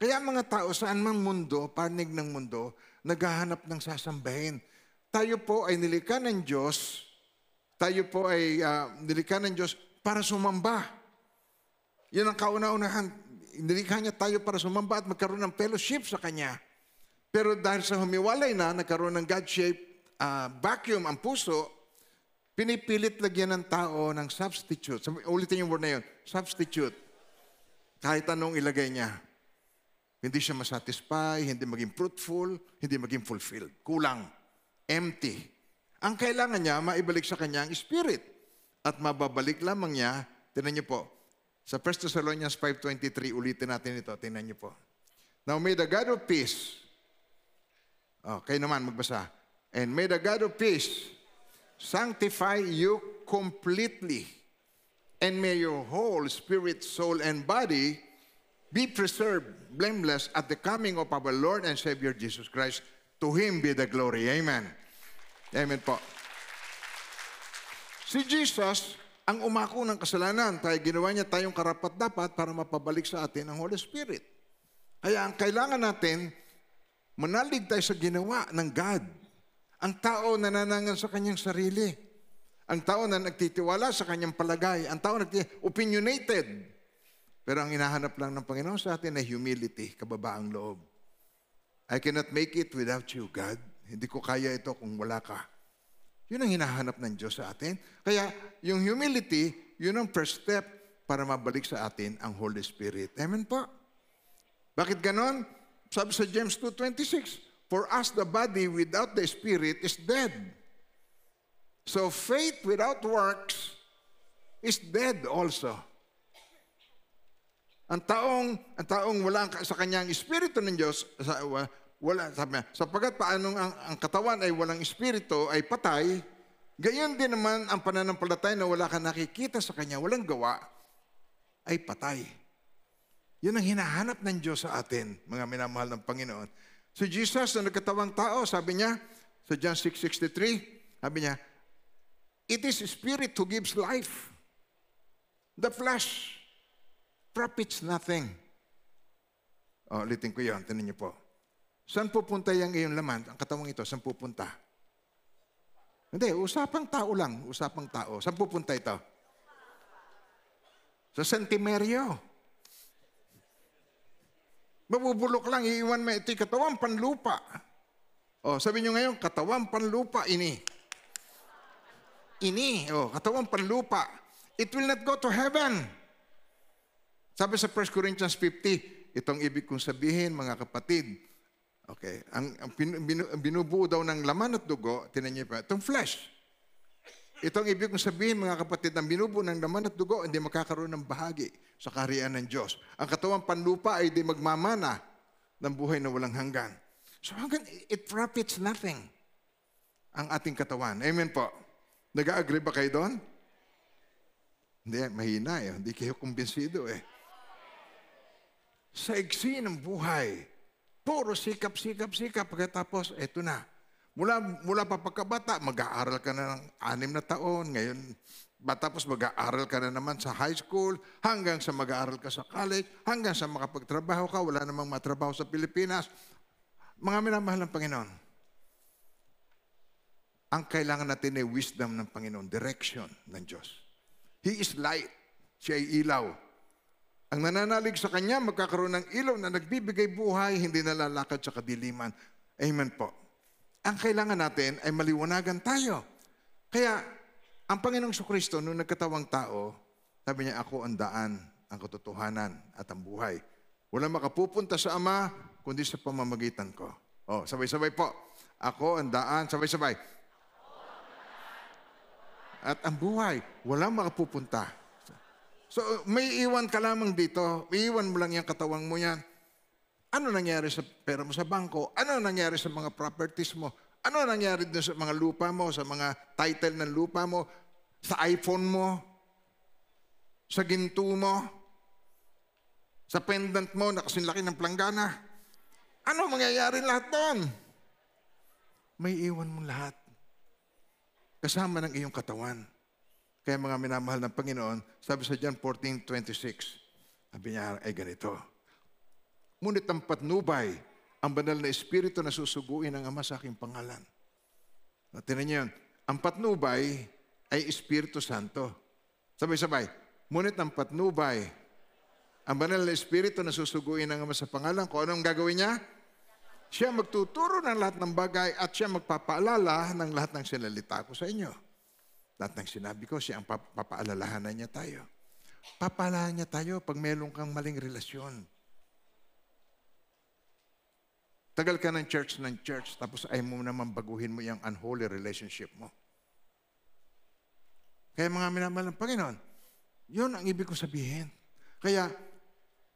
Kaya mga tao saan mang mundo, panig ng mundo, naghahanap ng sasambahin. Tayo po ay nilikha ng Diyos. Tayo po ay nilikha ng Diyos para sumamba. Yun ang kauna-unahan. Nilikha niya tayo para sumamba at magkaroon ng fellowship sa Kanya. Pero dahil sa humiwalay na, nagkaroon ng God-shaped vacuum ang puso, pinipilit lagyan ng tao ng substitute. Ulitin yung word na yun, substitute. Kahit anong ilagay niya. Hindi siya masatisfy, hindi maging fruitful, hindi maging fulfilled. Kulang. Empty. Ang kailangan niya, maibalik sa kanya ang spirit. At mababalik lamang niya, tinan niyo po, sa 1 Thessalonians 5:23, ulitin natin ito, tinan niyo po. Now may the God of peace, kayo naman magbasa, and may the God of peace sanctify you completely, and may your whole spirit, soul, and body be preserved blameless at the coming of our Lord and Savior Jesus Christ. To Him be the glory. Amen. Amen po. Si Jesus, ang umako ng kasalanan, tayo ginawa niya tayong karapat-dapat para mapabalik sa atin ang Holy Spirit. Kaya ang kailangan natin, manalig tayo sa ginawa ng God. Ang tao nananangan sa kanyang sarili. Ang tao na nagtitiwala sa kanyang palagay. Ang tao opinionated. Pero ang hinahanap lang ng Panginoon sa atin ay humility, kababaang loob. I cannot make it without you, God. Hindi ko kaya ito kung wala ka. Yun ang hinahanap ng Diyos sa atin. Kaya yung humility, yun ang first step para mabalik sa atin ang Holy Spirit. Amen po. Bakit ganon? Sabi sa James 2:26, for us the body without the Spirit is dead. So faith without works is dead also. Ang taong wala sa kanyang Espiritu ng Diyos, wala, sabi niya, sapagat paanong ang katawan ay walang espiritu, ay patay, gayon din naman ang pananampalataya na wala ka nakikita sa Kanya, walang gawa, ay patay. Yun ang hinahanap ng Diyos sa atin, mga minamahal ng Panginoon. Si Jesus na nagkatawang tao, sabi niya, sa John 6:63, sabi niya, it is Spirit who gives life. The flesh profits nothing. Ulitin ko yun, tinan niyo po. Saan pupunta yung iyong laman? Ang katawang ito, saan pupunta? Hindi, usapang tao lang. Usapang tao. Saan pupunta ito? Sa sentimeryo. Mabubulok lang, iiwan mo ito, katawang panlupa. Sabi nyo ngayon, katawang panlupa, ini. Ini, katawang panlupa. It will not go to heaven. Sabi sa 1 Corinthians 50, itong ibig kong sabihin, mga kapatid, okay, ang binubuo daw ng laman at dugo, tinan niyo pa, itong flesh. Itong ibig kong sabihin, mga kapatid, ang binubuo ng laman at dugo, hindi makakaroon ng bahagi sa kaharian ng Diyos. Ang katawang panlupa ay di magmamana ng buhay na walang hanggan. So hanggang, it profits nothing ang ating katawan. Amen po. Nag-agree ba kayo doon? Hindi, mahina eh. Hindi kayo kumbinsido eh. Sa iksi ng buhay, Puro sikap. Pagkatapos, eto na. Mula pa pagkabata, mag-aaral ka na ng 6 na taon. Ngayon, tapos mag-aaral ka na naman sa high school, hanggang sa mag-aaral ka sa college, hanggang sa makapagtrabaho ka, wala namang matrabaho sa Pilipinas. Mga minamahal ng Panginoon, ang kailangan natin ay wisdom ng Panginoon, direction ng Diyos. He is light. Siya ay ilaw. Ang nananalig sa Kanya, magkakaroon ng ilaw na nagbibigay buhay, hindi nalalakad sa kadiliman. Amen po. Ang kailangan natin ay maliwanagan tayo. Kaya, ang Panginoong Kristo, nung nagkatawang tao, sabi niya, ako ang daan, ang katotohanan, at ang buhay. Walang makapupunta sa Ama, kundi sa pamamagitan ko. Oh, sabay-sabay po. Ako ang daan, sabay-sabay. At ang buhay, walang makapupunta. So, may iwan ka lamang dito. Iiwan mo lang yung katawang mo yan. Ano nangyari sa pera mo sa bangko? Ano nangyari sa mga properties mo? Ano nangyari dun sa mga lupa mo, sa mga title ng lupa mo, sa iPhone mo, sa ginto mo, sa pendant mo na kasinlaki ng planggana? Ano mangyayari lahat doon? May iwan mo lahat. Kasama ng iyong katawan. Kaya mga minamahal ng Panginoon, sabi sa John 14:26, sabi niya ay ganito, ngunit ang patnubay, ang banal na Espiritu na susuguin ng Ama sa aking pangalan. Tinan niyo yun, ang patnubay ay Espiritu Santo. Sabay-sabay, ngunit ang patnubay, ang banal na Espiritu na susuguin ng Ama sa pangalan, kung anong gagawin niya? Siya magtuturo ng lahat ng bagay at siya magpapaalala ng lahat ng sinalita ko sa inyo. Lahat ng sinabi ko, siya ang papaalalahanan niya tayo. Papaalalahan niya tayo pag meron kang maling relasyon. Tagal ka ng church, tapos ay mo naman baguhin mo yung unholy relationship mo. Kaya mga minamahal ng Panginoon, yun ang ibig kong sabihin. Kaya,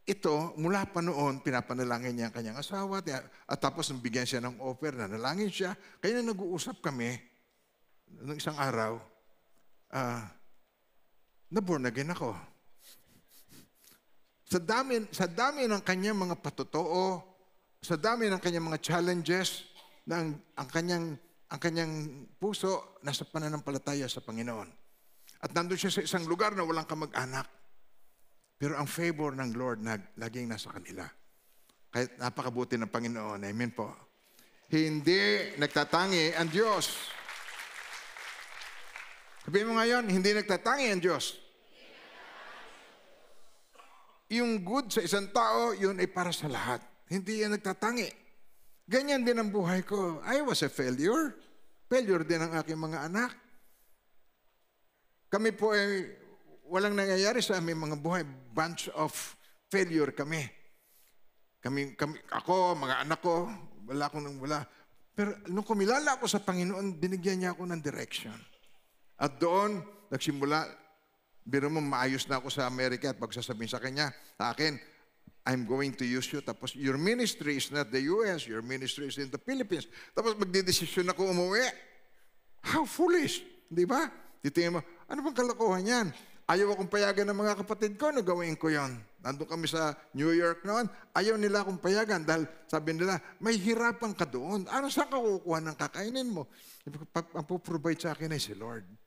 ito, mula pa noon, pinapanalangin niya ang kanyang asawa, at tapos nabigyan siya ng offer, nanalangin siya. Kaya nag-uusap kami, noong isang araw, na-born again ako. Sa dami ng kanyang mga patotoo, sa dami ng kanyang mga challenges, na ang kanyang puso nasa pananampalataya sa Panginoon. At nandun siya sa isang lugar na walang kamag-anak. Pero ang favor ng Lord laging nasa kanila. Kahit napakabuti ng Panginoon. Amen po. Hindi nagtatangi ang Diyos. Sabihin mo ngayon, hindi nagtatangi ang Diyos. Yung good sa isang tao, yun ay para sa lahat. Hindi yan nagtatangi. Ganyan din ang buhay ko. I was a failure. Failure din ang aking mga anak. Kami po ay walang nangyayari sa aming mga buhay. Bunch of failure kami. Ako, mga anak ko, wala. Pero nung kumilala ako sa Panginoon, binigyan niya ako ng direction. At doon, nagsimula, biro mo, maayos na ako sa Amerika at pagsasabihin sa kanya, sa akin, I'm going to use you. Tapos, your ministry is not the US, your ministry is in the Philippines. Tapos, magdidesisyon ako umuwi. How foolish, di ba? Titingin mo, ano bang kalokohan yan? Ayaw akong payagan ng mga kapatid ko na gawin ko yon. Nandun kami sa New York noon, ayaw nila akong payagan dahil sabi nila, may hirapan ka doon. Ano saan ka kukuha ng kakainin mo? Ang puprovide sa akin ay si Lord.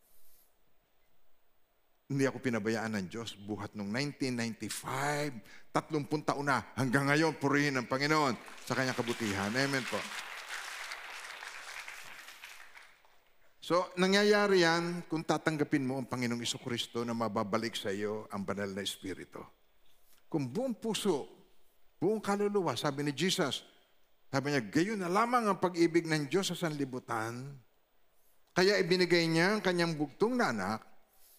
Hindi ako pinabayaan ng Diyos. Buhat noong 1995, 30 taon na, hanggang ngayon, purihin ng Panginoon sa kanyang kabutihan. Amen po. So, nangyayari yan kung tatanggapin mo ang Panginoong Jesucristo na mababalik sa iyo ang banal na Espiritu. Kung buong puso, buong kaluluwa, sabi ni Jesus, sabi niya, gayon na lamang ang pag-ibig ng Diyos sa sanlibutan, kaya ibinigay niya ang kanyang bugtong na anak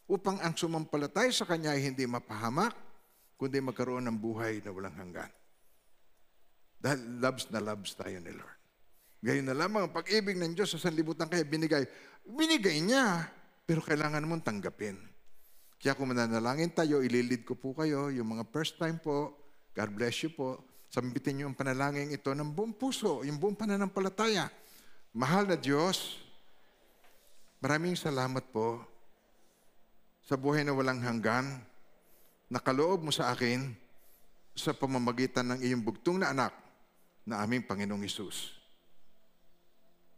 upang ang sumampalatay sa kanya ay hindi mapahamak, kundi magkaroon ng buhay na walang hanggan. Dahil loves na loves tayo ni Lord. Gayon na lamang ang pag-ibig ng Diyos sa sanlibutan, kaya binigay niya, pero kailangan mong tanggapin. Kaya kung mananalangin tayo, ililid ko po kayo, yung mga first time po, God bless you po, sambitin niyo ang panalangin ito ng buong puso, yung buong pananampalataya. Mahal na Diyos, maraming salamat po sa buhay na walang hanggan, nakaloob mo sa akin sa pamamagitan ng iyong bugtong na anak na aming Panginoong Hesus.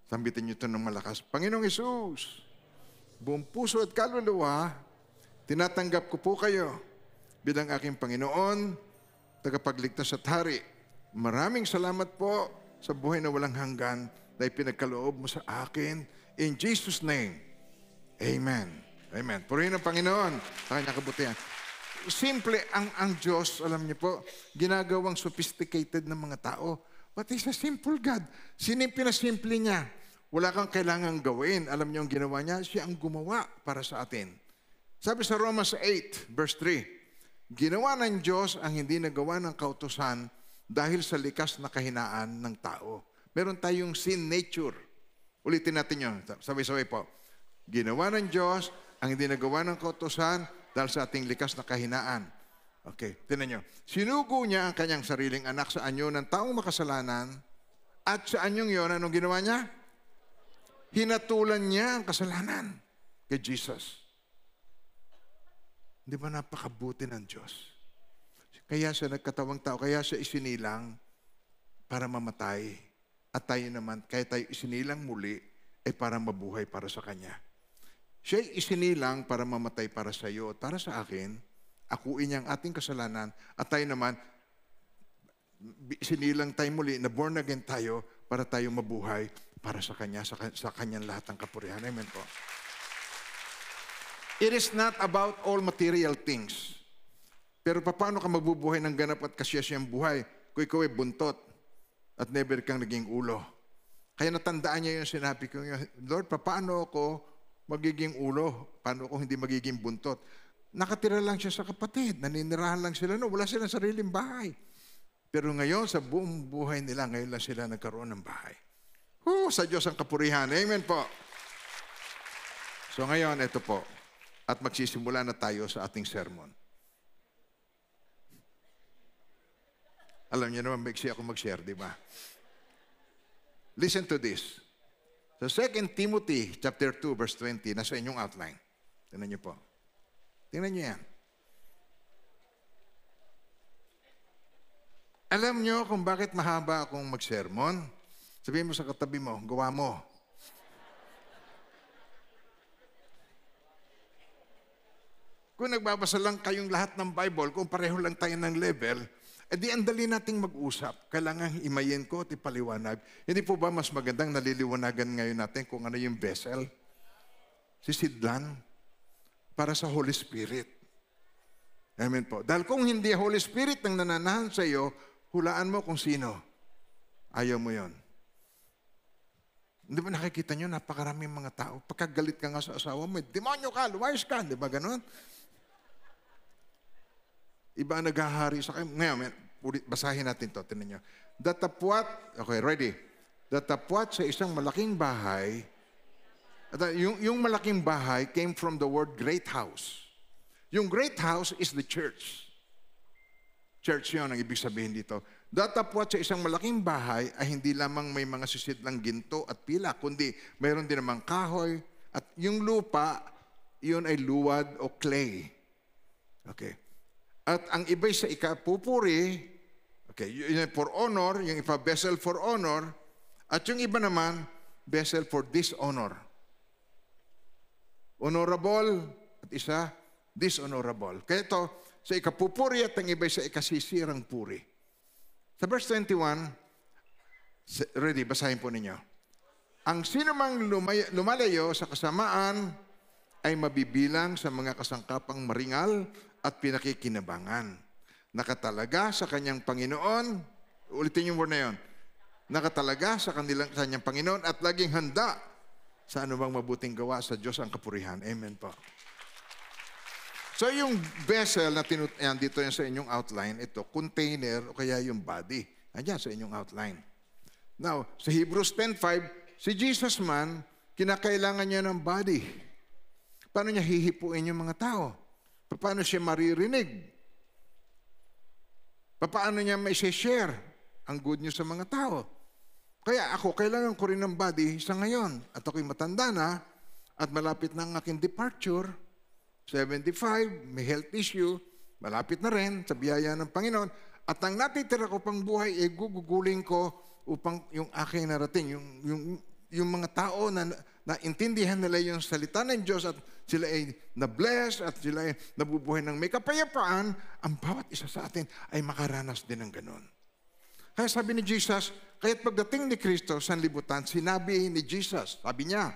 Sambitin niyo ito ng malakas. Panginoong Hesus, buong puso at kaluluwa, tinatanggap ko po kayo bilang aking Panginoon, tagapagligtas at hari. Maraming salamat po sa buhay na walang hanggan na ipinagkaloob mo sa akin. In Jesus' name, Amen. Amen. Purihin ang Panginoon sa kanyang kabutihan. Simple ang Diyos, alam niyo po, ginagawang sophisticated ng mga tao. But He's a simple God. Pinasimple niya. Wala kang kailangang gawin. Alam niyo ang ginawa niya? Siya ang gumawa para sa atin. Sabi sa Romans 8, verse 3, ginawa ng Diyos ang hindi nagawa ng kautusan dahil sa likas na kahinaan ng tao. Meron tayong sin nature. Ulitin natin yun. Sabay-sabay po. Ginawa ng Diyos ang hindi nagawa ng kautusan dahil sa ating likas na kahinaan. Okay, tinan nyo. Sinugo niya ang kanyang sariling anak sa anyo ng taong makasalanan at sa anyong yon, anong ginawa niya? Hinatulan niya ang kasalanan kay Jesus. Di ba napakabuti ng Diyos? Kaya siya nagkatawang tao, kaya siya isinilang para mamatay. At tayo naman, kaya tayo isinilang muli, ay para mabuhay para sa Kanya. Siya isinilang para mamatay para sa iyo at para sa akin, akuin niya ang ating kasalanan, at tayo naman, isinilang tayo muli, na born again tayo, para tayo mabuhay para sa Kanya, sa Kanyang lahat ng kapurihan. Amen po. It is not about all material things. Pero paano ka mabubuhay ng ganap at kasiyasiyang buhay kung ikaw ay buntot at never kang naging ulo? Kaya natandaan niya yung sinabi ko, Lord, paano ako magiging ulo? Paano ako hindi magiging buntot? Nakatira lang siya sa kapatid. Naninirahan lang sila. No, wala silang sariling bahay. Pero ngayon, sa buong buhay nila, ngayon lang sila nagkaroon ng bahay. Sa Diyos ang kapurihan. Amen po. So ngayon, ito po. At magsisimula na tayo sa ating sermon. Alam niyo naman, maiksi ako mag-share, di ba? Listen to this. Sa 2 Timothy chapter 2, verse 20, nasa inyong outline. Tingnan niyo po. Tingnan niyo yan. Alam niyo kung bakit mahaba akong mag-sermon? Sabihin mo sa katabi mo, gawa mo. Kung nagbabasa lang kayong lahat ng Bible, kung pareho lang tayo ng level, edi ang dali nating mag-usap. Kailangan imayin ko at ipaliwanag. Hindi po ba mas magandang naliliwanagan ngayon natin kung ano yung vessel? Sisidlan para sa Holy Spirit. Amen po. Dahil kung hindi Holy Spirit ang nananahan sa iyo, hulaan mo kung sino. Ayaw mo yon. Hindi ba nakikita nyo, napakaraming mga tao. Pagkagalit ka nga sa asawa mo, demonyo ka, lumayos ka. Di ba ganon? Iba ang naghahari sa kayo. Ngayon, basahin natin to. Tingnan nyo. Datapwat, okay, ready. Datapwat sa isang malaking bahay. At yung malaking bahay came from the word great house. Yung great house is the church. Church yun ang ibig sabihin dito. Datapwat sa isang malaking bahay ay hindi lamang may mga sisidlang ginto at pila, kundi mayroon din namang kahoy. At yung lupa, yun ay luwad o clay. Okay. At ang iba'y sa ikapupuri, okay, yun for honor, yung iba vessel for honor, at yung iba naman, vessel for dishonor. Honorable, at isa, dishonorable. Kaya ito, sa ikapupuri at ang iba'y sa ikasisirang puri. Sa verse 21, ready, basahin po ninyo. Ang sinumang lumalayo sa kasamaan ay mabibilang sa mga kasangkapang maringal at pinakikinabangan. Nakatalaga sa kanyang Panginoon, ulitin yung word na yun, nakatalaga sa kanyang Panginoon at laging handa sa anumang mabuting gawa sa Diyos ang kapurihan. Amen po. So yung vessel na yan dito yan sa inyong outline, ito, container o kaya yung body. Andiyan sa inyong outline. Now, sa Hebrews 10:5, si Jesus man, kinakailangan niya ng body. Paano niya hihipuin yung mga tao? Paano siya maririnig? Paano niya may share ang good news sa mga tao? Kaya ako, kailangan ko rin ng body sa ngayon. At ako'y matanda na at malapit na ang aking departure. 75, may health issue, malapit na rin sa biyaya ng Panginoon. At ang natitira ko pang buhay, gugugulin ko upang yung aking narating, yung mga tao na intindihan nila yung salita ng Diyos at sila ay na-bless at sila ay nabubuhay ng may kapayapaan, ang bawat isa sa atin ay makaranas din ng ganun. Kaya sabi ni Jesus, kaya't pagdating ni Kristo sa libutan, sinabi ni Jesus, sabi niya,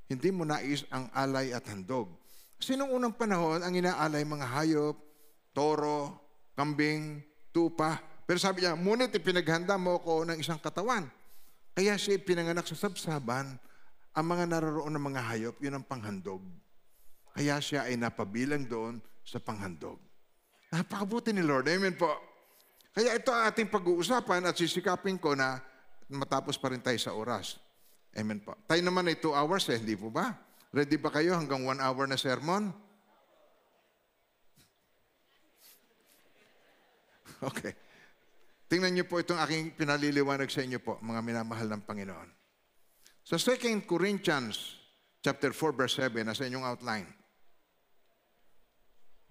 hindi mo nais ang alay at handog. Kasi nung unang panahon, ang inaalay mga hayop, toro, kambing, tupa. Pero sabi niya, ngunit ipinaghanda mo ko ng isang katawan. Kaya siya pinanganak sa sabsaban, ang mga naroroon ng mga hayop, yun ang panghandog. Kaya siya ay napabilang doon sa panghandog. Napakabuti ni Lord. Amen po. Kaya ito ang ating pag-uusapan at sisikapin ko na matapos pa rin tayo sa oras. Amen po. Tayo naman ay 2 hours hindi po ba? Ready ba kayo hanggang 1 hour na sermon? Okay. Tingnan niyo po itong aking pinaliliwanag sa inyo po, mga minamahal ng Panginoon. Sa 2 Corinthians chapter 4 verse 7, nasa inyong outline.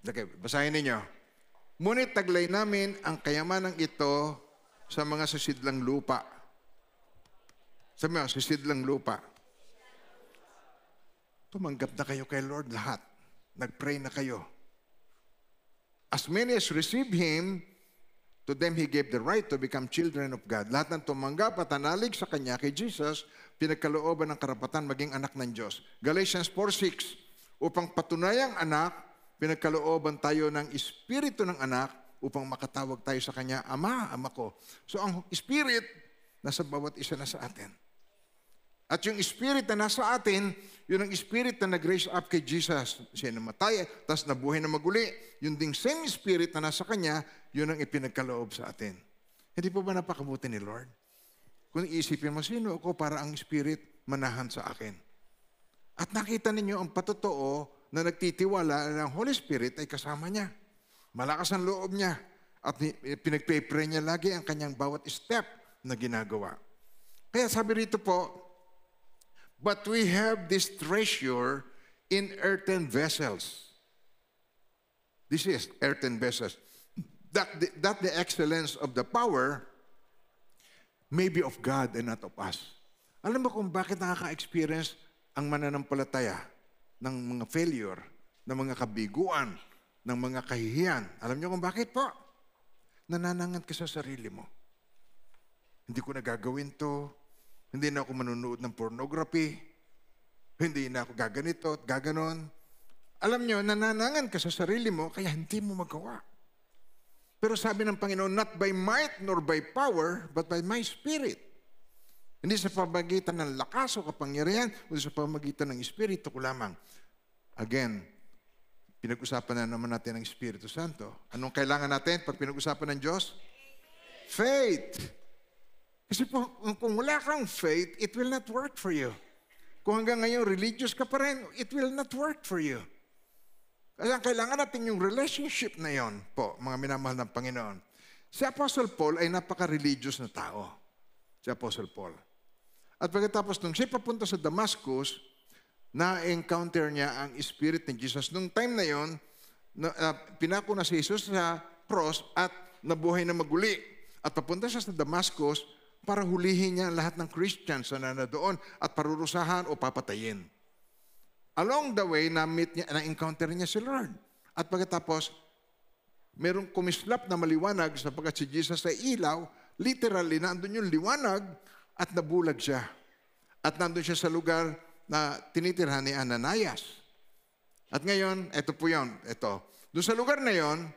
Okay, basahin ninyo. Ngunit taglay namin ang kayamanang ito sa mga sisidlang lupa. Sabi mo, sisidlang lupa. Tumanggap na kayo kay Lord lahat. Nag-pray na kayo. As many as receive Him, to them He gave the right to become children of God. Lahat ng tumanggap at nanalig sa Kanya, kay Jesus, pinagkalooban ng karapatan maging anak ng Diyos. Galatians 4:6, upang patunayang anak, pinagkalooban tayo ng Espiritu ng anak upang makatawag tayo sa Kanya, Ama, Ama ko. So ang Spirit, nasa bawat isa na sa atin. At yung Spirit na nasa atin, yun ang Spirit na nag-raise up kay Jesus. Siya namatay, tapos nabuhay na maguli. Yung ding same Spirit na nasa Kanya, yun ang ipinagkaloob sa atin. Hindi po ba napakabuti ni Lord? Kung iisipin mo, sino ako para ang Spirit manahan sa akin? At nakita ninyo ang patotoo na nagtitiwala na ang Holy Spirit ay kasama niya. Malakas ang loob niya. At pinagpe-pray niya lagi ang kanyang bawat step na ginagawa. Kaya sabi rito po, but we have this treasure in earthen vessels. This is earthen vessels. That the excellence of the power may be of God and not of us. Alam mo kung bakit nakaka-experience ang mananampalataya ng mga failure, ng mga kabiguan, ng mga kahihiyan? Alam niyo kung bakit po? Nananangan ka sa sarili mo. Hindi ko na gagawin to. Hindi na ako manunood ng pornography. Hindi na ako gaganito at gaganon. Alam niyo, nananangan ka sa sarili mo, kaya hindi mo magawa. Pero sabi ng Panginoon, not by might nor by power, but by my Spirit. Hindi sa pamagitan ng lakas o kapangyarihan, kundi sa pamagitan ng Espiritu ko lamang. Again, pinag-usapan na naman natin ang Espiritu Santo. Anong kailangan natin pag pinag-usapan ng Diyos? Faith. Kasi kung wala kang faith, it will not work for you. Kung hanggang ngayon religious ka pa rin, it will not work for you. Kaya kailangan natin yung relationship na yon po, mga minamahal ng Panginoon. Si Apostle Paul ay napaka-religious na tao. Si Apostle Paul. At pagkatapos nung siya papunta sa Damascus, na-encounter niya ang Spirit ni Jesus. Nung time na yon, pinako na si Jesus sa cross at nabuhay na maguli. At papunta siya sa Damascus para hulihin niya lahat ng Christians na doon at parurusahan o papatayin. Along the way, na-encounter niya si Lord. At pagkatapos, merong kumislap na maliwanag sapagkat si Jesus ay ilaw, literally, nandun yung liwanag at nabulag siya. At nandun siya sa lugar na tinitirhan ni Ananias. At ngayon, ito po yun. Ito. Doon sa lugar na yon,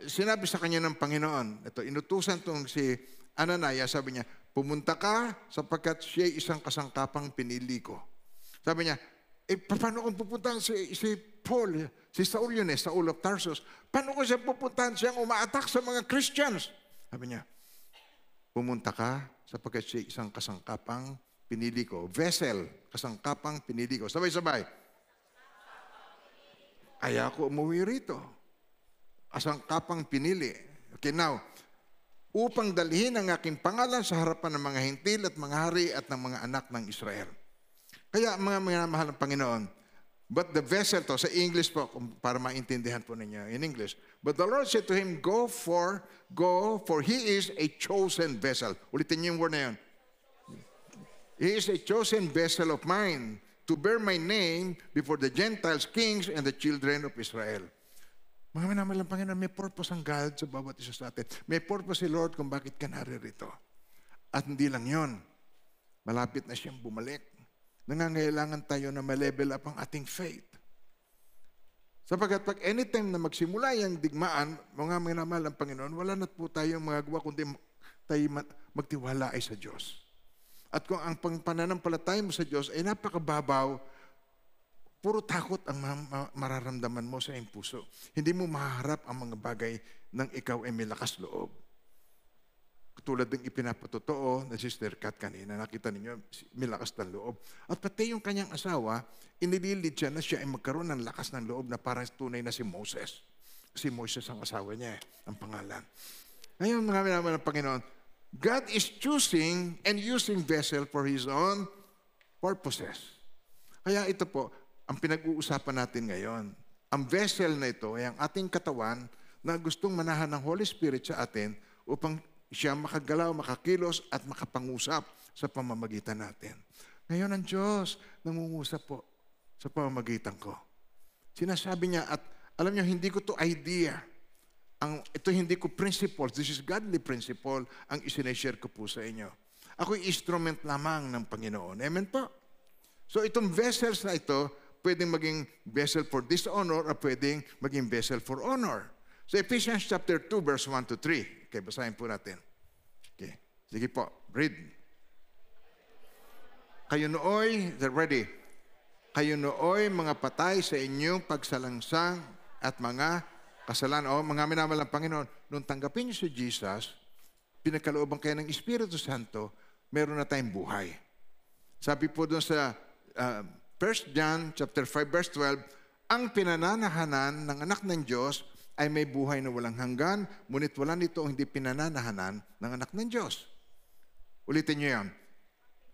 sinabi sa kanya ng Panginoon, ito, inutusan itong si Ananias, sabi niya, pumunta ka sapagkat siya isang kasangkapang pinili ko. Sabi niya, paano kung pupuntahan si Paul, si Saul yun Saul of Tarsus, paano kung siya pupuntahan siyang umaatak sa mga Christians? Sabi niya, pumunta ka sapagkat siya isang kasangkapang pinili ko. Vessel, kasangkapang pinili ko. Sabay-sabay. Kaya ako umuwi rito. Kasangkapang pinili. Okay, now, upang dalhin ang aking pangalan sa harapan ng mga hintil at mga hari at ng mga anak ng Israel. Kaya mga mahal ng Panginoon, But the vessel to, sa English po, para maintindihan po ninyo in English. But the Lord said to him, go, for he is a chosen vessel. Ulitin niyo yung word na yun. He is a chosen vessel of mine to bear my name before the Gentiles, kings, and the children of Israel. Mga minamahal ng Panginoon, may purpose ang God sa bawat isa sa atin. May purpose si Lord kung bakit ka naririto. At hindi lang yon, malapit na siyang bumalik. Nangangailangan tayo na ma-level up ang ating faith. Sapagkat pag anytime na magsimula yung digmaan, mga minamahal ng Panginoon, wala na po tayong magagawa kundi tayo magtiwala ay sa Diyos. At kung ang pananampalataya mo sa Diyos ay napakababaw, puro takot ang mararamdaman mo sa iyong puso. Hindi mo maharap ang mga bagay nang ikaw ay may lakas loob. Katulad ng ipinapatotoo na Sister Kat kanina, nakita ninyo, may lakas ng loob. At pati yung kanyang asawa, inililid siya na siya ay magkaroon ng lakas ng loob na parang tunay na si Moses. Si Moses ang asawa niya, ang pangalan. Ngayon, mga minamahal ng Panginoon, God is choosing and using vessel for His own purposes. Kaya ito po, ang pinag-uusapan natin ngayon. Ang vessel na ito ay ang ating katawan na gustong manahan ng Holy Spirit sa atin upang siya makagalaw, makakilos at makapangusap sa pamamagitan natin. Ngayon ang Diyos nangungusap po sa pamamagitan ko. Sinasabi niya, at alam niyo, hindi ko to idea. Ito hindi ko principle. This is godly principle ang isinashare ko po sa inyo. Ako'y instrument lamang ng Panginoon. Amen po? So itong vessels na ito, pwedeng maging vessel for dishonor o pwedeng maging vessel for honor. So Ephesians chapter 2 verse 1 to 3. Okay, basahin po natin. Okay. Sige po, read. Kayo nooy, ready? Kayo nooy mga patay sa inyong pagsalangsang at mga kasalanan. O mga minamahal ng Panginoon, nung tanggapin niyo si Jesus, pinagkalooban kayo ng Espiritu Santo, meron na tayong buhay. Sabi po doon sa 1 John chapter 5 verse 12, ang pinananahanan ng anak ng Diyos ay may buhay na walang hanggan, ngunit wala nito ang hindi pinananahanan ng anak ng Diyos. Ulitin niyo yan.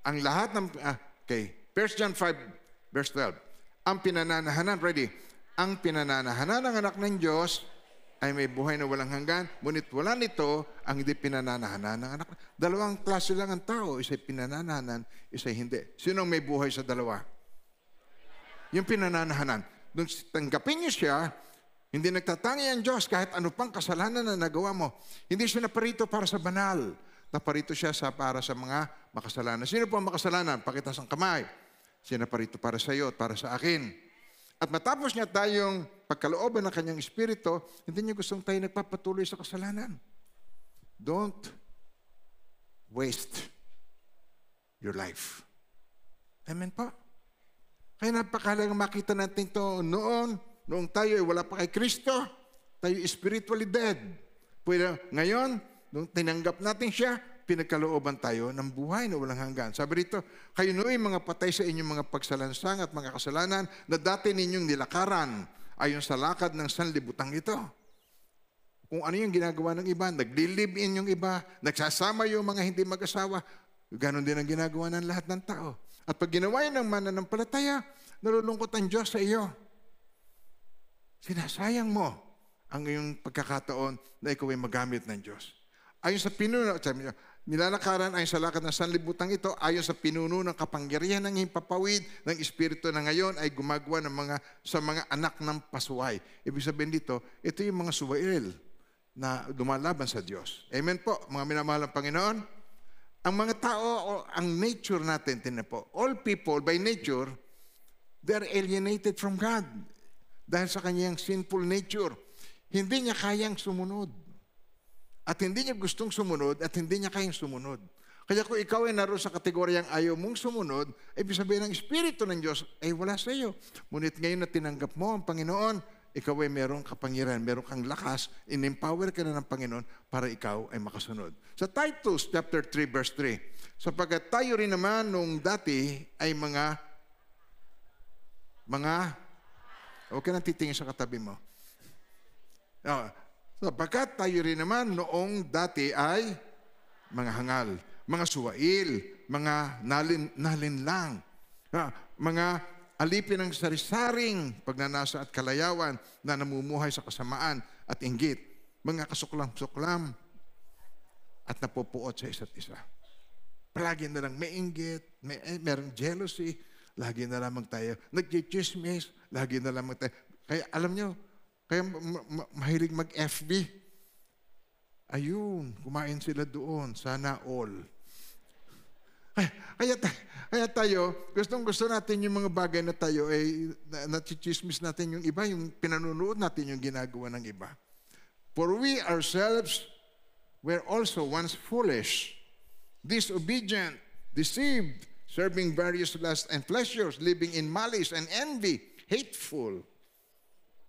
Ang lahat ng, 1 John 5 verse 12, ang pinananahanan, ready, ang pinananahanan ng anak ng Diyos ay may buhay na walang hanggan, ngunit wala nito ang hindi pinananahanan ng anak. Dalawang klase lang ang tao, isa'y pinananahanan, isa'y hindi. Sino ang may buhay sa dalawa? Yung pinananahanan. Nung tanggapin niyo siya, hindi nagtatangi ang Diyos kahit ano pang kasalanan na nagawa mo. Hindi siya naparito para sa banal. Naparito siya para sa mga makasalanan. Sino po ang makasalanan? Pakitaas ang kamay. Siya naparito para sa iyo at para sa akin. At matapos niya tayong pagkalooban ng kanyang espiritu, hindi niya gustong tayo nagpapatuloy sa kasalanan. Don't waste your life. Amen po? Kaya napakahalagang makita natin ito noong tayo ay wala pa kay Kristo, tayo spiritually dead. Pwede, ngayon, nung tinanggap natin siya, pinagkalooban tayo ng buhay na walang hanggan. Sabi rito, kayo no'y mga patay sa inyong mga pagsalansang at mga kasalanan na dati ninyong nilakaran ayon sa lakad ng sanlibutan ito. Kung ano yung ginagawa ng iba, nagli-live-in yung iba, nagsasama yung mga hindi mag-asawa, ganon din ang ginagawa ng lahat ng tao. At pag ginawa yun ng mananampalataya, nalulungkot ang Diyos sa iyo. Sinasayang mo ang iyong pagkakataon na ikaw ay magamit ng Diyos. Ayon sa pinuno, nilalakaran ayon sa lakad ng sanlibutan ito, ayon sa pinuno ng kapangyarihan ng himpapawid ng Espiritu na ngayon ay gumagawa sa mga anak ng pasuway. Ibig sabihin dito, ito yung mga suwail na lumalaban sa Diyos. Amen po, mga minamahal ng Panginoon. Ang mga tao, ang nature natin, tinan po, all people by nature, they're alienated from God. Dahil sa kanyang sinful nature, hindi niya kayang sumunod. At hindi niya gustong sumunod at hindi niya kayang sumunod. Kaya kung ikaw ay naroon sa kategoryang ayaw mong sumunod, ibig sabihin ng Espiritu ng Diyos ay wala sa iyo. Ngunit ngayon na tinanggap mo ang Panginoon, ikaw ay merong kapangyarihan, merong kang lakas, in-empower ka na ng Panginoon para ikaw ay makasunod. Sa Titus chapter 3 verse 3, sapagkat tayo rin naman nung dati ay mga, huwag ka nang titingin sa katabi mo. Sapagkat tayo rin naman noong dati ay mga hangal, mga suwail, mga nalinlang, mga Alipin ang sarisaring pagnanasa at kalayawan na namumuhay sa kasamaan at inggit. Mga kasuklam-suklam at napupuot sa isa't isa. Palagi na lang may inggit, merong jealousy, lagi na lamang tayo nag-chismis, lagi na lamang tayo. Kaya alam nyo, kaya mahilig mag-FB. Ayun, kumain sila doon, sana all. Kaya tayo, gustong-gusto natin yung mga bagay na tayo ay nachichismis natin yung iba, yung pinanunood natin yung ginagawa ng iba. For we ourselves were also once foolish, disobedient, deceived, serving various lusts and pleasures, living in malice and envy, hateful,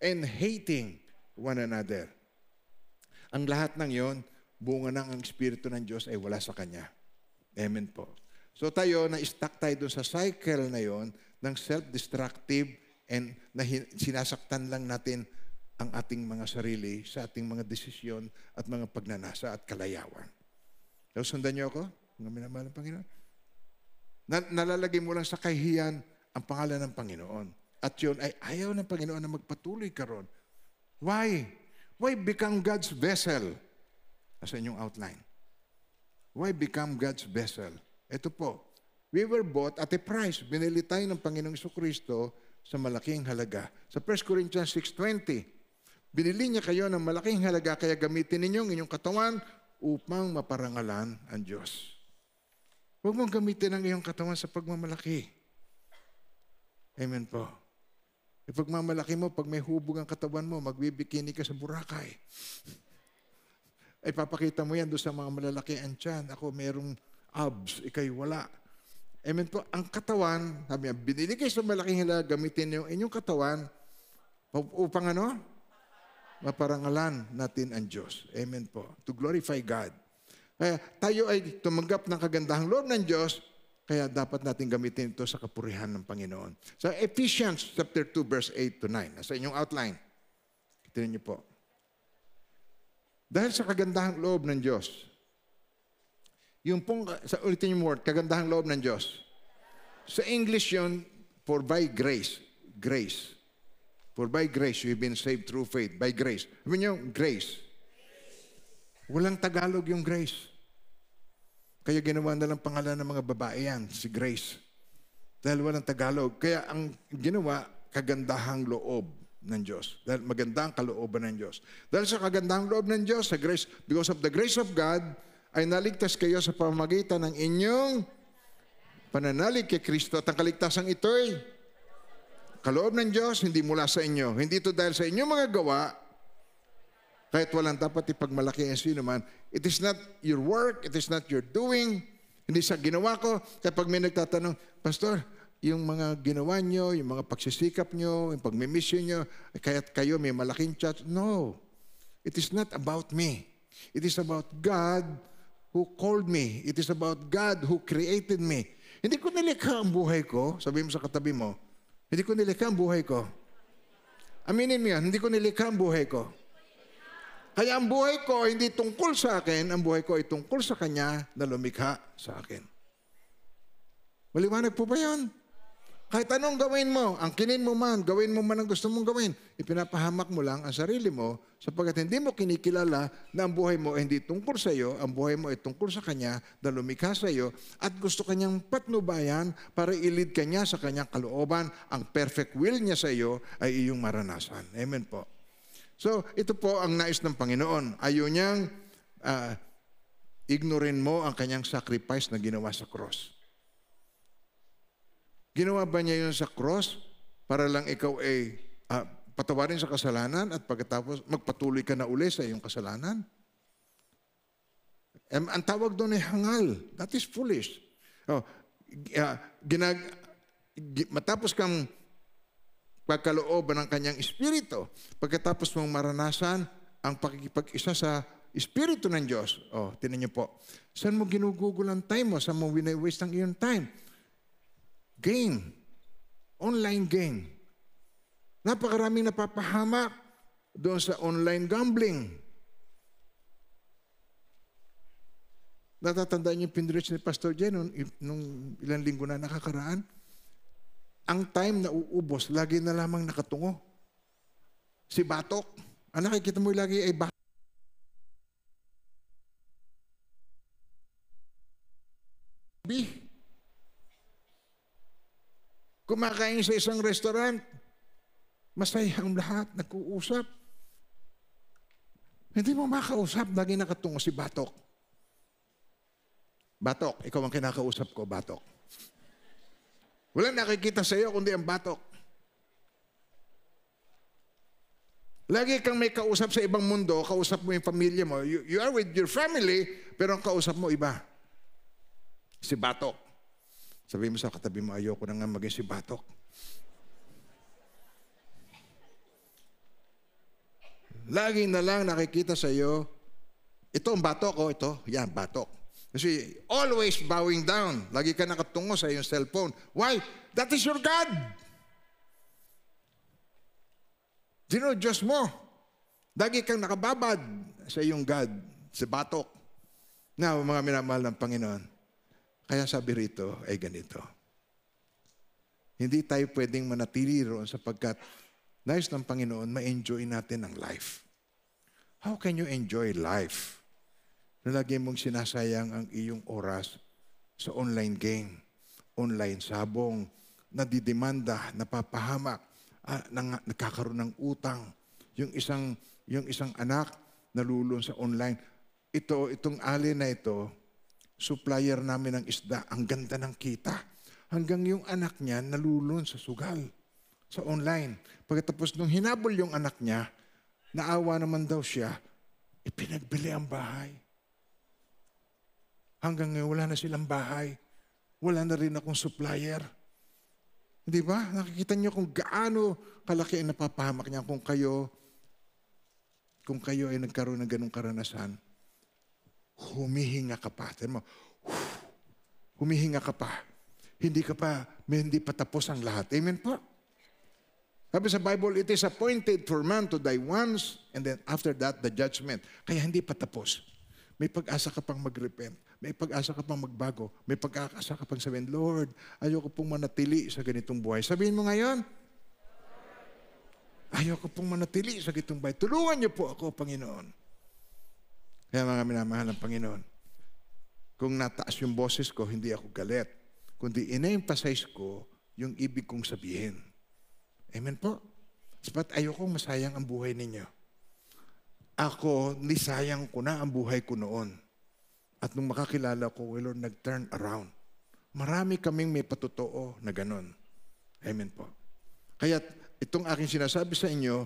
and hating one another. Ang lahat ng yon, bunga ng ang Espiritu ng Diyos ay wala sa Kanya. Amen po. So tayo, na-stuck tayo doon sa cycle na yon ng self-destructive and na sinasaktan lang natin ang ating mga sarili sa ating mga desisyon at mga pagnanasa at kalayawan. So, sundan niyo ako, mga minamahal ng Panginoon. Nalalagay mo lang sa kahihiyan ang pangalan ng Panginoon. At yun ay ayaw ng Panginoon na magpatuloy ka ron. Why? Why become God's vessel? Nasa inyong outline. Why become God's vessel? Ito po, we were bought at a price. Binili tayo ng Panginoong Jesucristo sa malaking halaga. Sa 1 Corinthians 6:20, binili niya kayo ng malaking halaga, kaya gamitin ninyo ang inyong katawan upang maparangalan ang Diyos. Huwag mong gamitin ang iyong katawan sa pagmamalaki. Amen po. Ipagmamalaki mo, pag may hubog ang katawan mo, magbibikini ka sa Boracay. Ay papakita mo yan doon sa mga malalaki ang tiyan. Ako merong abs, ikay wala. Amen po. Ang katawan, sabi niya, binili kayo sa malaking halaga, gamitin niyo inyong katawan upang ano? Maparangalan natin ang Diyos. Amen po. To glorify God. Kaya tayo ay tumanggap ng kagandahang loob ng Diyos, kaya dapat natin gamitin ito sa kapurihan ng Panginoon. Sa Ephesians chapter 2, verse 8 to 9. Nasa inyong outline. Tingnan niyo po. Dahil sa kagandahang loob ng Diyos, yung pong, ulitin yung word, kagandahang loob ng Diyos. Sa English yun, for by grace. Grace. For by grace, you've been saved through faith. By grace. Sabi niyo, grace. Walang Tagalog yung grace. Kaya ginawa na lang pangalan ng mga babae yan, si Grace. Dahil walang Tagalog. Kaya ang ginawa, kagandahang loob ng Diyos. Dahil maganda ang kalooban ng Diyos. Dahil sa kagandahang loob ng Diyos, sa grace, because of the grace of God, ay naligtas kayo sa pamamagitan ng inyong pananalig kay Kristo. At ang kaligtasan ito'y kaloob ng Diyos, hindi mula sa inyo. Hindi ito dahil sa inyong mga gawa, kahit walang dapat ipagmalaki ang sino man. It is not your work, it is not your doing, hindi sa ginawa ko. Kapag may nagtatanong, Pastor, yung mga ginawa nyo, yung mga pagsisikap nyo, yung pagmimisyon nyo, kaya't kayo may malaking church. No, it is not about me. It is about God who called me. It is about God who created me. Hindi ko nilikha ang buhay ko. Sabi mo sa katabi mo, hindi ko nilikha ang buhay ko. Aminin mo yan, hindi ko nilikha ang buhay ko. Kaya ang buhay ko hindi tungkol sa akin, ang buhay ko ay tungkol sa Kanya na lumikha sa akin. Maliwanag po ba yan? Kahit anong gawin mo, angkinin mo man, gawin mo man ang gusto mong gawin, ipinapahamak mo lang ang sarili mo sapagkat hindi mo kinikilala na ang buhay mo ay hindi tungkol sa iyo, ang buhay mo ay tungkol sa Kanya na lumikha sa iyo at gusto Kanyang patnubayan para ilid Kanya sa Kanyang kalooban. Ang perfect will niya sa iyo ay iyong maranasan. Amen po. So, ito po ang nais ng Panginoon. Ayaw niyang ignorin mo ang Kanyang sacrifice na ginawa sa cross. Ginawa ba niya yun sa cross para lang ikaw ay patawarin sa kasalanan at pagkatapos magpatuloy ka na uli sa iyong kasalanan? Ang tawag doon ay hangal. That is foolish. Matapos kang pagkalooban ng Kanyang Espiritu, pagkatapos mong maranasan ang pakikipag-isa sa Espiritu ng Diyos. Tinan niyo po. Saan mo ginugugol ang time mo? Saan mo wina-waste ang iyong time? Game. Online game. Napakaraming napapahamak doon sa online gambling. Natatandaan niyo yung pinrich ni Pastor Jen nung ilang linggo na nakakaraan? ang time na uubos, lagi na lamang nakatungo. Si batok. Ang nakikita mo lagi ay batok. Kumakain sa isang restaurant, masaya ang lahat, nag-uusap. Hindi mo makausap, lagi nakatungo si batok. Batok, ikaw ang kinakausap ko, batok. Walang nakikita sa iyo kundi ang batok. Lagi kang may kausap sa ibang mundo, kausap mo yung pamilya mo. You are with your family, pero ang kausap mo iba. Si batok. Sabi mo sa katabi mo, ayoko na nga maging si batok. Lagi na lang nakikita sa iyo, ito ang batok, oh, ito, yan, batok. Kasi always bowing down. Lagi ka nakatungo sa iyong cellphone. Why? That is your God. Diyos mo. Lagi kang nakababad sa iyong God, sa batok. Now, mga minamahal ng Panginoon, kaya sabi rito ay ganito. Hindi tayo pwedeng manatili roon sapagkat nais ng Panginoon, ma-enjoy natin ang life. How can you enjoy life? Na lagi mong sinasayang ang iyong oras sa online game, online sabong, nadidemanda, napapahamak, nagkakaroon ng utang. Yung isang anak nalulun sa online. Itong alin na ito, supplier namin ng isda, ang ganda ng kita. Hanggang yung anak niya nalulun sa sugal, sa online. Pagkatapos nung hinabol yung anak niya, naawa naman daw siya, ipinagbili ang bahay. Hanggang ngayon, wala na silang bahay. Wala na rin akong supplier. Di ba? Nakikita niyo kung gaano kalaki ang napapahamak niya kung kayo ay nagkaroon ng ganong karanasan. Humihinga ka pa. Tignan mo, humihinga ka pa. Hindi pa tapos ang lahat. Amen po? Sabi sa Bible, it is appointed for man to die once and then after that, the judgment. Kaya hindi pa tapos. May pag-asa ka pang mag-repent. May pag-asa ka pang magbago. May pag-asa ka pang sabihin, Lord, ayoko pong manatili sa ganitong buhay. Sabihin mo ngayon, ayoko pong manatili sa ganitong buhay. Tulungan niyo po ako, Panginoon. Kaya mga minamahal ng Panginoon, kung nataas yung boses ko, hindi ako galit. Kundi ina-emphasize ko yung ibig kong sabihin. Amen po? Sapat ayokong masayang ang buhay ninyo. Ako, nisayang ko na ang buhay ko noon. At nung makakilala ko, Lord, nag-turn around. Marami kaming may patotoo na ganon. Amen po. Kaya itong aking sinasabi sa inyo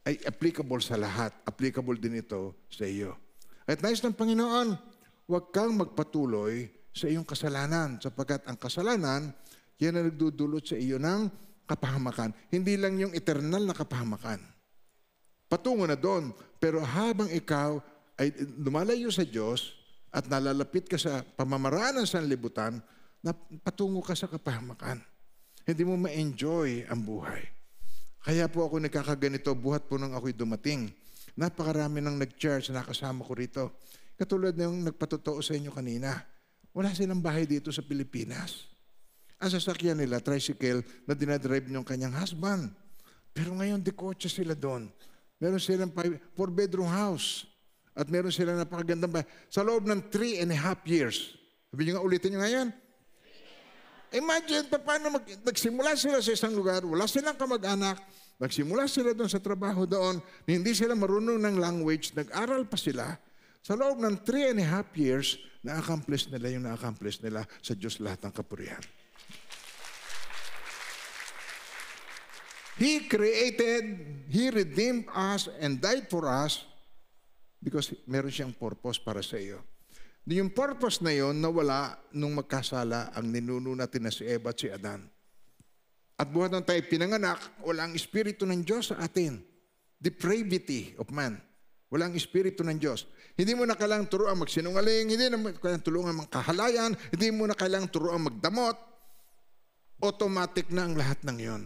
ay applicable sa lahat. Applicable din ito sa iyo. At nais ng Panginoon, huwag kang magpatuloy sa iyong kasalanan sapagkat ang kasalanan, yan ang nagdudulot sa iyo ng kapahamakan. Hindi lang yung eternal na kapahamakan. Patungo na doon. Pero habang ikaw ay lumalayo sa Diyos at nalalapit ka sa pamamaraan ng sanlibutan, na patungo ka sa kapahamakan. Hindi mo ma-enjoy ang buhay. Kaya po ako nagkakaganito, buhat po nang ako'y dumating. Napakarami nang nag-church na nakasama ko rito. Katulad na yung nagpatotoo sa inyo kanina. Wala silang bahay dito sa Pilipinas. Ang sasakyan nila, tricycle, na dinadrive ng kanyang husband. Pero ngayon, di kotse sila doon. Meron silang 4-bedroom house. At meron silang napakagandang bahay. Sa loob ng 3.5 years. Sabi nyo nga, ulitin nyo ngayon. Imagine, paano nagsimula sila sa isang lugar, wala silang kamag-anak, nagsimula sila doon sa trabaho doon, hindi sila marunong ng language, nag-aral pa sila. Sa loob ng 3.5 years, na-accomplish nila yung na-accomplish nila sa Diyos lahat ng kapurihan. He created, He redeemed us and died for us because meron siyang purpose para sa iyo. Yung purpose na yon nawala nung magkasala ang ninuno natin na si Eva at si Adan. At buhat ng tayo pinanganak, walang espiritu ng Diyos sa atin. Depravity of man. Walang espiritu ng Diyos. Hindi mo na kailangang turuan magsinungaling, hindi mo na kailangang tulungan magkahalayan, hindi mo na kailangang turuan magdamot. Automatic na ang lahat ng yon.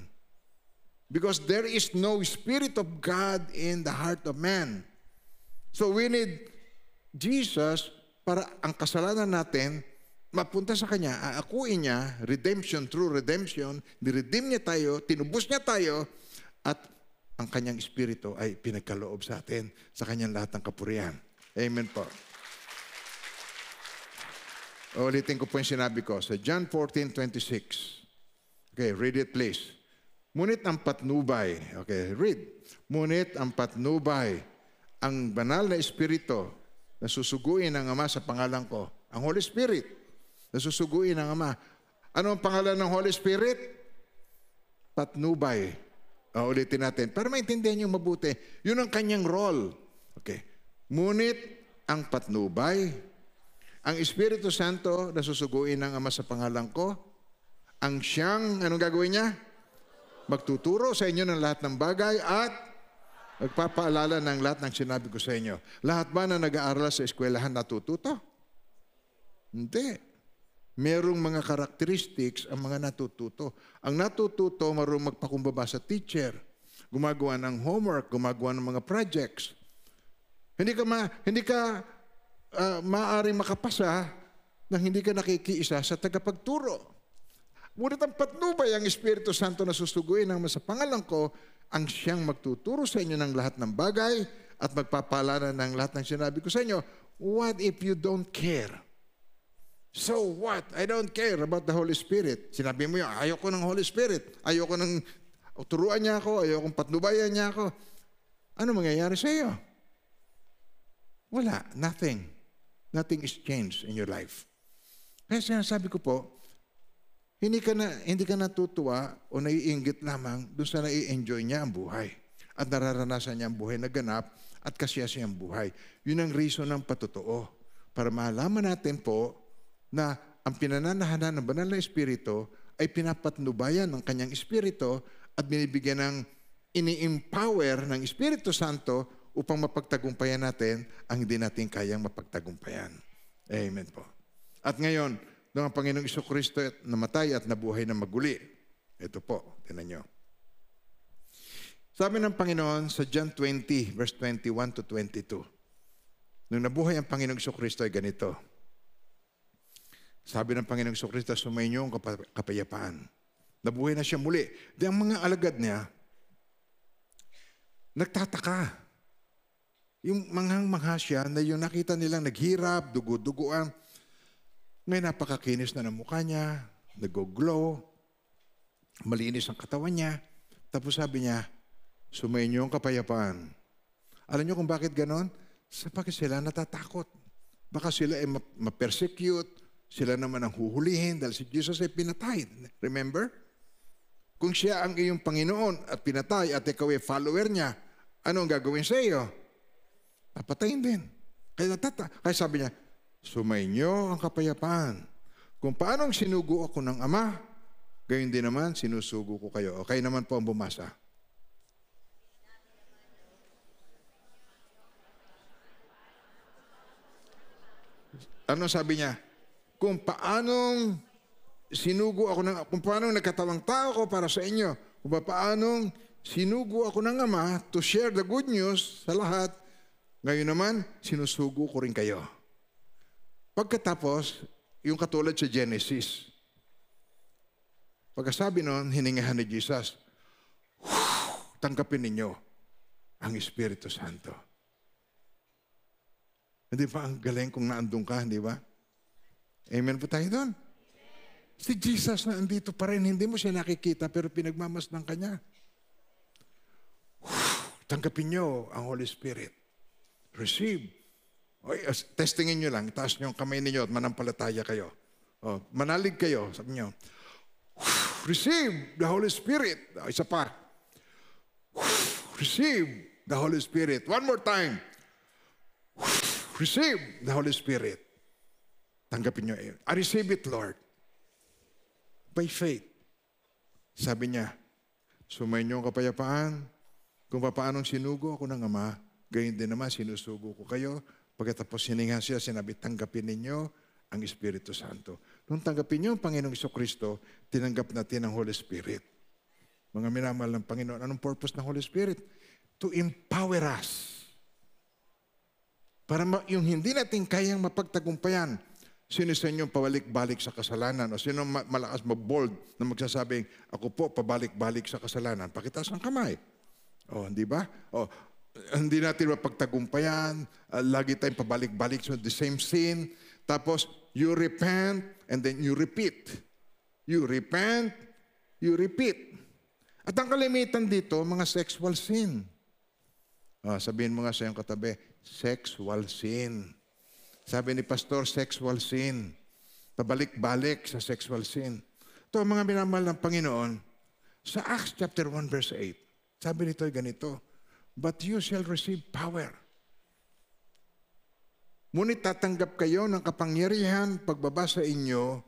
Because there is no Spirit of God in the heart of man. So we need Jesus para ang kasalanan natin mapunta sa Kanya, aakuin niya, redemption, true redemption, niredeem niya tayo, tinubos niya tayo, at ang Kanyang Espiritu ay pinagkaloob sa atin, sa Kanyang lahat ng kapurihan. Amen po. Ulitin ko po yung sinabi ko sa John 14:26. Okay, read it please. Ngunit ang patnubay, okay, read. Ngunit ang patnubay, ang banal na Espiritu na susuguin ng Ama sa pangalan ko, ang Holy Spirit na susuguin ng Ama. Ano ang pangalan ng Holy Spirit? Patnubay. Ulitin natin para maintindihan niyo mabuti. Yun ang kanyang role. Okay. Ngunit ang patnubay, ang Espiritu Santo na susuguin ng Ama sa pangalan ko, ang siyang, anong gagawin niya? Magtuturo sa inyo ng lahat ng bagay at magpapaalala ng lahat ng sinabi ko sa inyo. Lahat ba na nag-aaral sa eskwelahan natututo? Hindi. Merong mga characteristics ang mga natututo. Ang natututo, marunong magpakumbaba sa teacher, gumagawa ng homework, gumagawa ng mga projects. Hindi ka maaaring makapasa nang hindi ka nakikiisa sa tagapagturo. Ngunit ang patnubay, ang Espiritu Santo na susuguin ng sa pangalan ko, ang siyang magtuturo sa inyo ng lahat ng bagay at magpapaalala ng lahat ng sinabi ko sa inyo. What if you don't care? So what? I don't care about the Holy Spirit. Sinabi mo yun, ayoko ng Holy Spirit. Ayoko ng turuan niya ako. Ayoko ng patnubayan niya ako. Ano mangyayari sa iyo? Wala. Nothing. Nothing is changed in your life. Kaya sinasabi ko po, hindi ka natutuwa o naiinggit lamang doon sa nai-enjoy niya ang buhay. At nararanasan niya ang buhay na ganap at kasiyasiyang buhay. Yun ang reason ng patotoo. Para malaman natin po na ang pinananahanan ng banal na Espiritu ay pinapatnubayan ng kanyang Espiritu at binibigyan ng ini-empower ng Espiritu Santo upang mapagtagumpayan natin ang hindi natin kayang mapagtagumpayan. Amen po. At ngayon, nung ang Panginoong Jesucristo namatay at nabuhay na maguli. Ito po, tingnan nyo. Sabi ng Panginoon sa John 20, verse 21 to 22. Nung nabuhay ang Panginoong Jesucristo ay ganito. Sabi ng Panginoong Jesucristo, sumainyo ang kapayapaan. Nabuhay na siya muli. Di ang mga alagad niya, nagtataka. Yung manghang-mangha siya na yung nakita nilang naghirap, dugo-duguan, ngayon napakakinis na ng mukha niya, nag-glow, malinis ang katawan niya. Tapos sabi niya, sumainyo ang kapayapaan. Alam niyo kung bakit ganon? Sapagkat sila natatakot. Baka sila ay ma-persecute, sila naman ang huhulihin dahil si Jesus ay pinatay. Remember? Kung siya ang iyong Panginoon at pinatay at ikaw ay follower niya, ano ang gagawin sa iyo? Papatayin din. Kaya sabi niya, sumainyo ang kapayapaan. Kung paanong sinugo ako ng Ama, gayon din naman sinusugo ko kayo. Okay naman po ang bumasa. Ano sabi niya? Kung paanong sinugo ako kung paanong nagkatawang tao ko para sa inyo, kung paanong sinugo ako ng Ama to share the good news sa lahat, ngayon naman sinusugo ko rin kayo. Pagkatapos, yung katulad sa Genesis. Pagkasabi nun, hiningahan ni Jesus, tanggapin ninyo ang Espiritu Santo. Hindi ba ang galing kung naandun ka, hindi ba? Amen po tayo doon. Si Jesus na andito pa rin, hindi mo siya nakikita pero pinagmamasdan ka niya. Tanggapin nyo ang Holy Spirit. Receive. Testingin nyo lang, itaas nyo ang kamay ninyo at manampalataya kayo. Manalig kayo, sabi nyo. Receive the Holy Spirit. Isa pa. Receive the Holy Spirit. One more time. Receive the Holy Spirit. Tanggapin nyo. I receive it, Lord. By faith. Sabi niya, sumainyo ang kapayapaan. Kung paanong sinugo ako ng Ama, gayon din naman sinusugo ko kayo. Pagkatapos hininga siya, sinabi, tanggapin ninyo ang Espiritu Santo. Nung tanggapin niyo ang Panginoong Jesucristo, tinanggap natin ang Holy Spirit. Mga minamahal ng Panginoon, anong purpose ng Holy Spirit? To empower us. Para yung hindi natin kayang mapagtagumpayan, Sino sa inyo pabalik-balik sa kasalanan? O sino malakas mabold na magsasabing, ako po pabalik-balik sa kasalanan? Pakitaas ang kamay. O, hindi ba? O, hindi natin mapagtagumpayan. Lagi tayong pabalik-balik sa the same sin. Tapos, you repent and then you repeat. You repent, you repeat. At ang kalimitan dito, mga sexual sin. Sabihin mo nga sa iyong katabi, sexual sin. Sabi ni Pastor, sexual sin. Pabalik-balik sa sexual sin. Ito, mga minamahal ng Panginoon, sa Acts chapter 1 verse 8, sabi nito ganito, but you shall receive power. Ngunit tatanggap kayo ng kapangyarihan pagbaba sa inyo.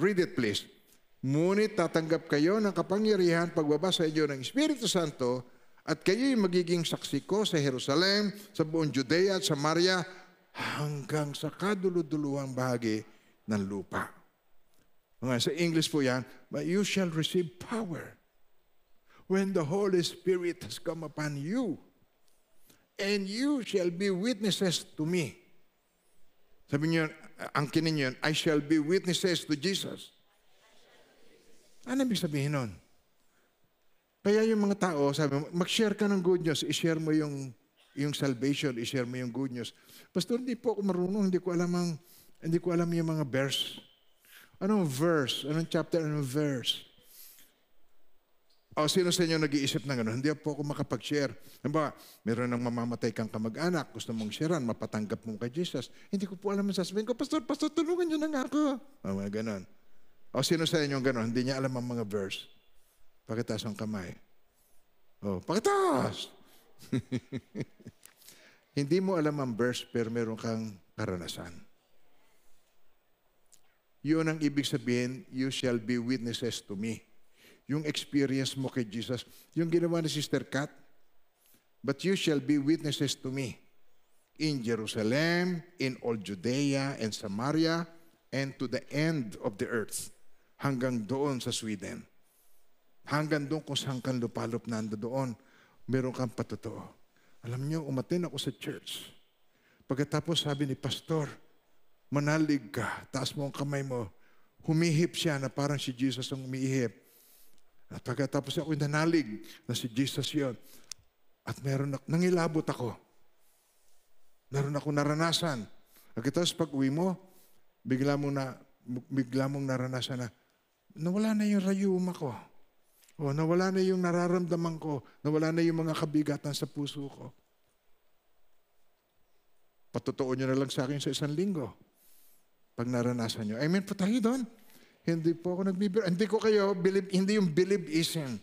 Read it please. Ngunit tatanggap kayo ng kapangyarihan pagbaba sa inyo ng Espiritu Santo at kayo'y magiging saksi ko sa Jerusalem, sa buong Judea at Samaria, hanggang sa kaduluduluhang bahagi ng lupa. Sa English po yan, but you shall receive power when the Holy Spirit has come upon you, and you shall be witnesses to me. Sabi niyo, angkinin niyo, I shall be witnesses to Jesus. Ano ibig sabihin nun? Kaya yung mga tao, sabi mo, mag-share ka ng good news, i-share mo yung salvation, i-share mo yung good news. Pastor, hindi po ako marunong, hindi ko alam yung mga verse. Anong verse? Anong chapter? Anong verse? Sino sa inyo nag-iisip na gano'n? Hindi po ako makapag-share. Diba, meron ng mamamatay kang kamag-anak, gusto mong sharean, mapatanggap mo kay Jesus. Hindi ko po alam ang sasabihin ko, Pastor, tulungan niyo na nga ako. Mga gano'n. Sino sa inyo gano'n? Hindi niya alam ang mga verse. Pakitaas ang kamay. Pakitaas! Hindi mo alam ang verse, pero meron kang karanasan. Yun ang ibig sabihin, you shall be witnesses to me. Yung experience mo kay Jesus, yung ginawa ni Sister Kat, but you shall be witnesses to me in Jerusalem, in all Judea and Samaria, and to the end of the earth. Hanggang doon sa Sweden. Hanggang doon kung saan kang lupalop nando doon, meron kang patotoo. Alam niyo, umatin ako sa church. Pagkatapos sabi ni Pastor, manalig ka, taas mo ang kamay mo. Humihip siya na parang si Jesus ang umihip. At pagkatapos ako nanalig na si Jesus yon. At nangilabot ako. Meron ako naranasan. Pagkatapos pag uwi mo, bigla mong naranasan na nawala na yung rayuma ko. Nawala na yung nararamdaman ko. Nawala na yung mga kabigatan sa puso ko. Patotoo nyo na lang sa akin sa 1 linggo. Pag naranasan nyo. Amen po tayo doon. Hindi po ako nagbibiro. Hindi ko kayo, hindi yung believe-ism.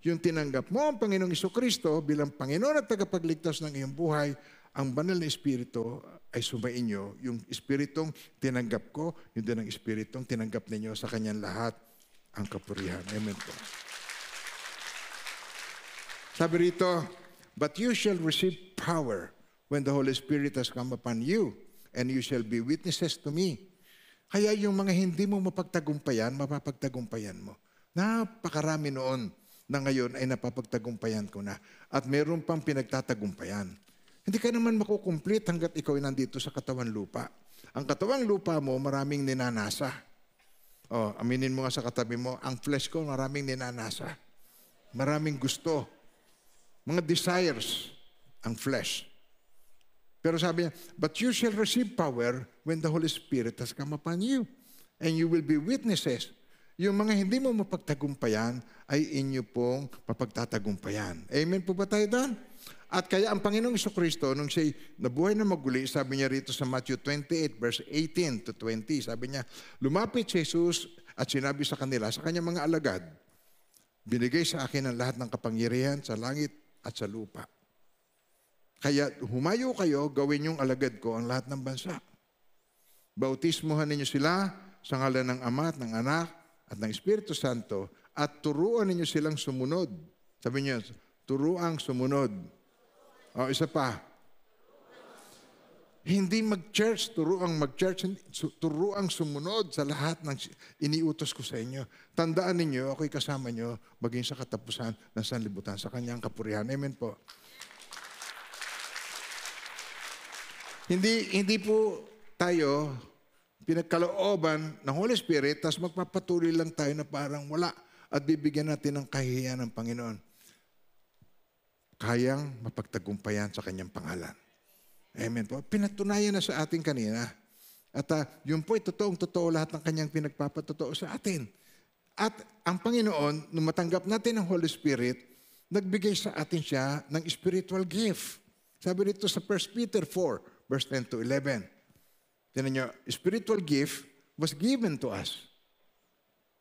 Yung tinanggap mo ang Panginoong Jesucristo bilang Panginoon at tagapagligtas ng iyong buhay, ang banal na Espiritu ay sumain nyo. Yung Espiritong tinanggap ko, yun din ang Espiritong tinanggap ninyo sa kanyang lahat ang kapurihan. Amen po. Sabi rito, but you shall receive power when the Holy Spirit has come upon you, and you shall be witnesses to me. Kaya yung mga hindi mo mapagtagumpayan, mapapagtagumpayan mo. Napakarami noon na ngayon ay napapagtagumpayan ko na. At meron pang pinagtatagumpayan. Hindi ka naman makukumplete hanggat ikaw ay nandito sa katawan lupa. Ang katawan lupa mo, maraming ninanasa. Aminin mo nga sa katabi mo, ang flesh ko maraming ninanasa. Maraming gusto. Mga desires, ang flesh. Pero sabi niya, but you shall receive power when the Holy Spirit has come upon you. And you will be witnesses. Yung mga hindi mo mapagtagumpayan ay inyo pong mapagtatagumpayan. Amen po ba tayo doon? At kaya ang Panginoong Jesucristo, nung siya'y nabuhay na maguli, sabi niya rito sa Matthew 28, verse 18 to 20, sabi niya, lumapit si Jesus at sinabi sa kanila, sa kanyang mga alagad, binigay sa akin ang lahat ng kapangyarihan sa langit at sa lupa. Kaya humayo kayo, gawin yung alagad ko ang lahat ng bansa. Bautismuhan ninyo sila sa ngalan ng Ama at ng Anak at ng Espiritu Santo at turuan ninyo silang sumunod. Sabi niyo, turuang sumunod. Isa pa. Hindi mag-church, turuang mag-church, turuang sumunod sa lahat ng iniutos ko sa inyo. Tandaan ninyo, ako'y kasama nyo, maging sa katapusan ng sanlibutan, sa kanyang kapurihan. Amen po. Hindi po tayo pinagkalooban ng Holy Spirit, tapos magpapatuloy lang tayo na parang wala at bibigyan natin ng kahihiyan ng Panginoon. Kayang mapagtagumpayan sa kanyang pangalan. Amen po. Pinatunayan na sa atin kanina. At yun po, totoong-totoo lahat ng kanyang pinagpapatotoo sa atin. At ang Panginoon, nung matanggap natin ang Holy Spirit, nagbigay sa atin siya ng spiritual gift. Sabi rito sa 1 Peter 4, verse 10 to 11. Tinan nyo, spiritual gift was given to us.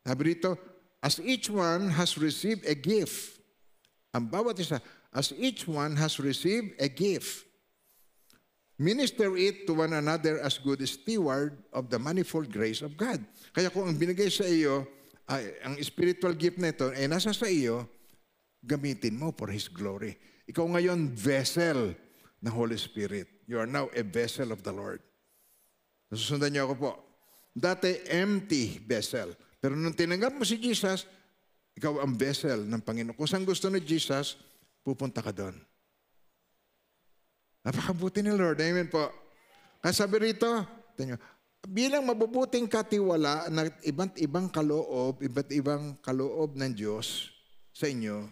Sabi rito, as each one has received a gift. Ang bawat isa, as each one has received a gift. Minister it to one another as good steward of the manifold grace of God. Kaya kung ang binigay sa iyo, ang spiritual gift na ito ay nasa sa iyo, gamitin mo for His glory. Ikaw ngayon, vessel ng Holy Spirit. You are now a vessel of the Lord. Nasusundan niyo ako po. Dati, empty vessel. Pero nung tinanggap mo si Jesus, ikaw ang vessel ng Panginoon. Kung saan gusto ni Jesus, pupunta ka doon. Napakabuti ni Lord. Amen po. Kaya sabi rito, bilang mabubuting katiwala na iba't ibang kaloob ng Diyos sa inyo,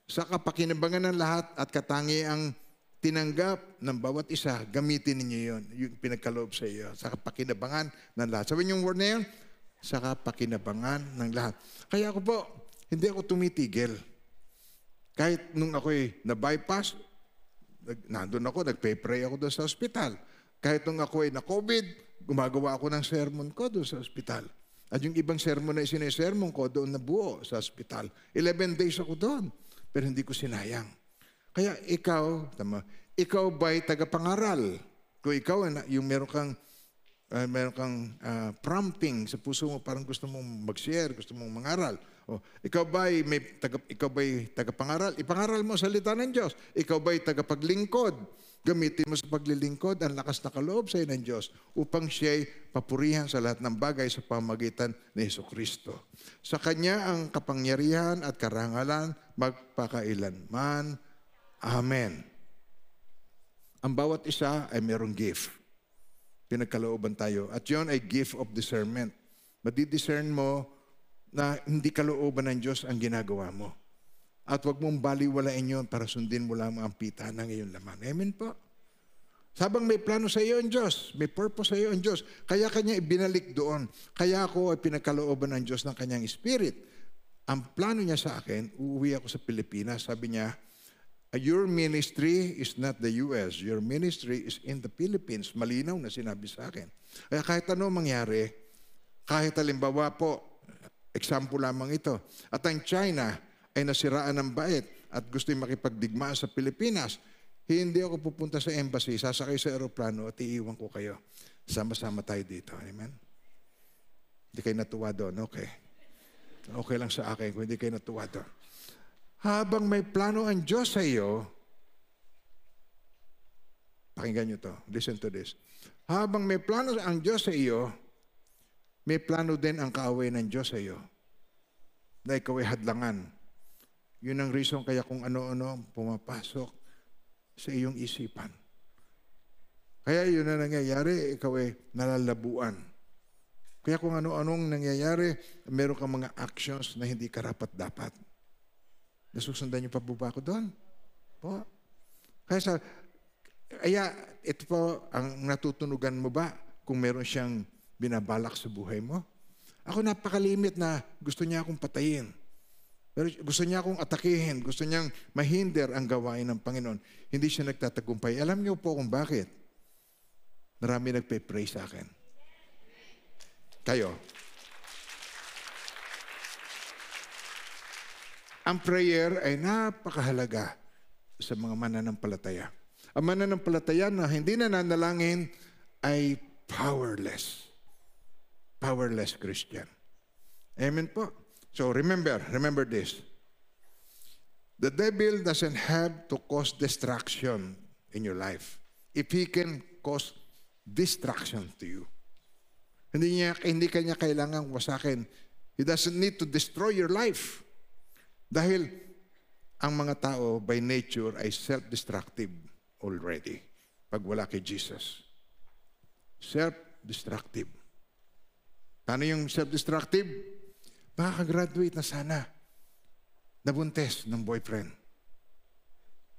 sa kapakinabangan ng lahat at katangiang tinanggap ng bawat isa, gamitin ninyo yun, yung pinagkaloob sa iyo, sa kapakinabangan ng lahat. Sabihin yung word na yun, sa kapakinabangan ng lahat. Kaya ako po, hindi ako tumitigil. Kahit nung ako'y na-bypass, nandun ako, nagpe-pray ako doon sa ospital. Kahit nung ako'y na-COVID, gumagawa ako ng sermon ko doon sa ospital. At yung ibang sermon na isinesermon ko doon na buo sa ospital. 11 days ako doon, pero hindi ko sinayang. Kaya ikaw ba'y tagapangaral? Kung ikaw, yung meron kang prompting sa puso mo, parang gusto mong mag-share, gusto mong mangaral. O, ikaw ba'y tagapangaral? Ipangaral mo sa salita ng Diyos. Ikaw ba'y tagapaglingkod? Gamitin mo sa paglilingkod ang lakas na kaloob sa iyo ng Diyos upang siya'y papurihan sa lahat ng bagay sa pamamagitan ni Jesucristo. Sa Kanya ang kapangyarihan at karangalan magpakailanman. Amen. Ang bawat isa ay merong gift. Pinagkalooban tayo. At yun ay gift of discernment. Madidiscern mo na hindi kalooban ng Diyos ang ginagawa mo. At huwag mong baliwalain yun para sundin mo lamang ang pita ng iyong laman. Amen po. Sabang may plano sa iyo ang Diyos, may purpose sa iyo ang Diyos, kaya Kanya ibinalik doon. Kaya ako ay pinagkalooban ng Diyos ng Kanyang Spirit. Ang plano niya sa akin, uuwi ako sa Pilipinas, sabi niya, your ministry is not the U.S. Your ministry is in the Philippines. Malinaw na sinabi sa akin. Kaya kahit ano mangyari, kahit halimbawa po, example lamang ito, at ang China ay nasiraan ng bait at gusto makipagdigmaan sa Pilipinas, hindi ako pupunta sa embassy, sasakay sa aeroplano at iiwan ko kayo. Sama-sama tayo dito. Amen? Hindi kayo natuwa doon. Okay. Okay lang sa akin kung hindi kayo natuwa doon. Habang may plano ang Diyos sa iyo, pakinggan nyo to, listen to this. Habang may plano ang Diyos sa iyo, may plano din ang kaaway ng Diyos sa iyo na ikaw ay hadlangan. Yun ang reason kaya kung ano-ano pumapasok sa iyong isipan. Kaya yun na nangyayari, ikaw ay nalalabuan. Kaya kung ano-anong nangyayari, meron kang mga actions na hindi karapat-dapat. Nasusundan niyo pa po ba ako doon? Po. Kaya ito po, ang natutunugan mo ba kung meron siyang binabalak sa buhay mo? Ako napakalimit na gusto niya akong patayin. Pero gusto niya akong atakihin. Gusto niyang mahinder ang gawain ng Panginoon. Hindi siya nagtatagumpay. Alam niyo po kung bakit? Marami nagpe-pray sa akin. Kayo. Ang prayer ay napakahalaga sa mga mananampalataya. Ang mananampalataya na hindi nananalangin ay powerless. Powerless Christian. Amen po. So remember this. The devil doesn't have to cause distraction in your life. If he can cause distraction to you. Hindi kanya kailangang wasakin. He doesn't need to destroy your life. Dahil ang mga tao by nature ay self-destructive already pag wala kay Jesus. self-destructive. Paano yung self-destructive? Makakagraduate na sana. Nabuntes ng boyfriend.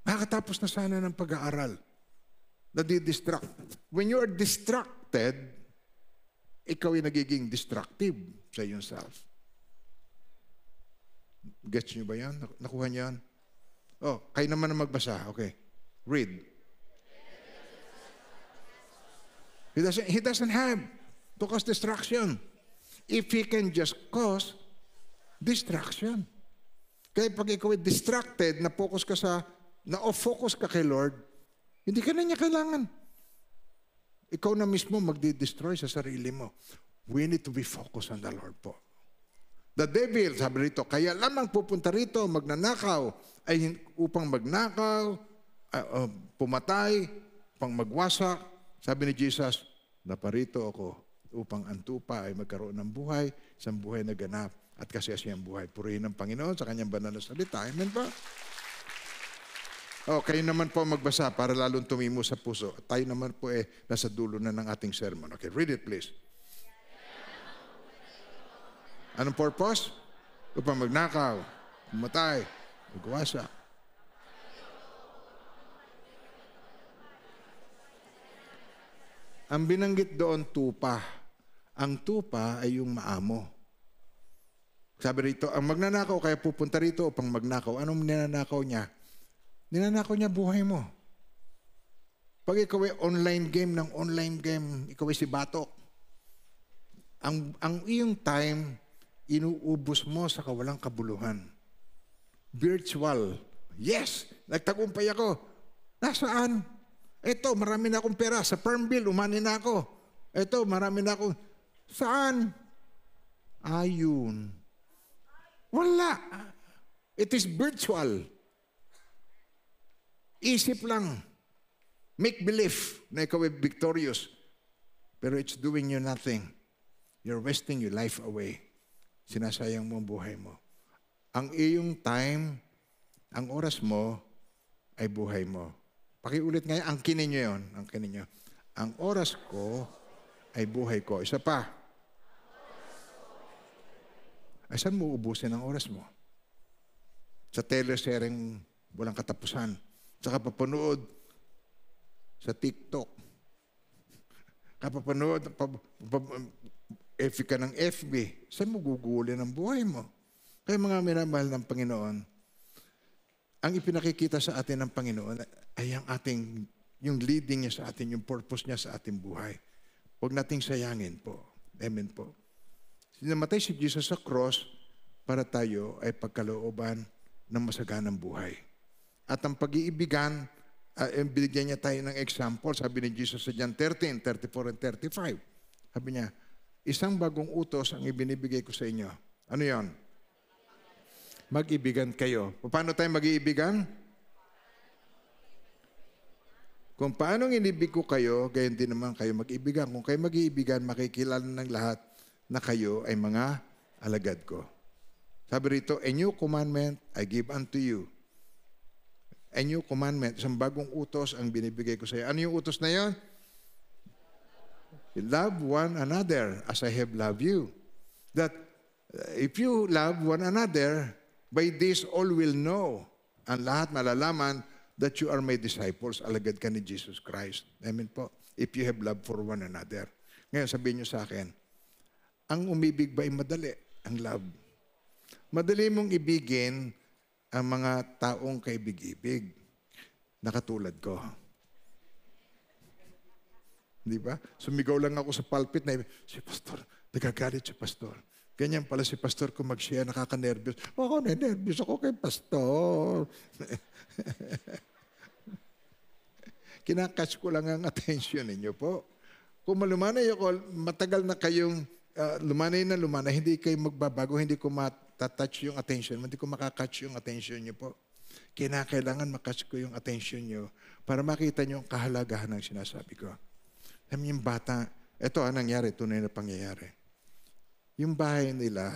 Makakatapos na sana ng pag-aaral. Nadi-distract. When you are distracted, ikaw ay nagiging destructive sa iyong self. Gets nyo ba yan? Nakuha niyo yan? Oh, kayo naman na magbasa. Okay. Read. He doesn't have to cause distraction. If he can just cause distraction. Kaya pag ikaw ay distracted, na-focus ka na-off-focus ka kay Lord, hindi ka na niya kailangan. Ikaw na mismo magdi-destroy sa sarili mo. We need to be focused on the Lord po. The devil, sabi rito, kaya lamang pupunta rito, magnanakaw, ay upang magnakaw, pumatay, upang magwasak. Sabi ni Jesus, naparito ako upang ang tupa ay magkaroon ng buhay, isang buhay na ganap at kasiyasiyang buhay. Purihin ng Panginoon sa kanyang banal na salita. Amen ba? Kayo naman po magbasa para lalong tumimo sa puso. Tayo naman po nasa dulo na ng ating sermon. Okay, read it please. Anong purpose? Upang magnakaw, pumatay, magwasak. Ang binanggit doon, tupa. Ang tupa ay yung maamo. Sabi rito, ang magnanakaw kaya pupunta rito upang magnakaw. Anong ninanakaw niya? Ninanakaw niya buhay mo. Pag ikaw ay online game, ikaw ay si Batok. Ang iyong time, inuubos mo sa kawalang kabuluhan. Virtual. Yes, nagtagumpay ako. Nasaan? Ito, marami na akong pera. Sa Farmville, umani na ako. Ito, marami na akong... Saan? Ayun. Wala. It is virtual. Isip lang. Make believe na ikaw ay victorious. Pero it's doing you nothing. You're wasting your life away. Sinasayang mo ang buhay mo. Ang iyong time, ang oras mo, ay buhay mo. Pakiulit ngayon, angkinin nyo yun. Angkinin nyo. Ang oras ko ay buhay ko. Isa pa. Ay, saan mo ubusin ang oras mo? Sa telesereng walang katapusan. Sa kapapanood sa TikTok. Kapapanood, FB ka ng FB. Saan mo gugulin ang buhay mo? Kaya mga minamahal ng Panginoon, ang ipinakikita sa atin ng Panginoon ay yung leading niya sa atin, yung purpose niya sa ating buhay. Huwag nating sayangin po. Amen po. Sinamatay si Jesus sa cross para tayo ay pagkalooban ng masaganang buhay. At ang pag-iibigan, binigyan niya tayo ng example. Sabi ni Jesus sa John 13, 34 and 35. Sabi niya, isang bagong utos ang ibinibigay ko sa inyo. Ano yon? Mag-ibigan kayo. Paano tayo mag-iibigan? Kung paano inibig ko kayo, gayon din naman kayo mag-ibigan. Kung kayo mag-iibigan, makikilala ng lahat na kayo ay mga alagad ko. Sabi rito, a new commandment I give unto you. A new commandment, isang bagong utos ang binibigay ko sa iyo. Ano yung utos na yon? Love one another as I have loved you. That if you love one another, by this all will know, ang lahat malalaman that you are my disciples, alagad ka ni Jesus Christ. Amen po. If you have love for one another. Ngayon, sabihin niyo sa akin, ang umibig ba ay madali? Ang love. Madali mong ibigin ang mga taong kaibig-ibig na katulad ko. Di ba? Sumigaw lang ako sa pulpit na, si Pastor, nagagalit si Pastor. Ganyan pala si Pastor kung mag-share, nakaka-nervous. Ako, nervous ako kay Pastor. Kinakatch ko lang ang attention ninyo po. Kung malumanay ako, matagal na kayong lumanay, hindi kayo magbabago, hindi ko matatouch yung attention, hindi ko makakatch yung attention nyo po. Kinakailangan makatch ko yung attention nyo para makita nyo ang kahalagahan ng sinasabi ko. Alam yung bata, ito nangyari, tunay na pangyayari. Yung bahay nila,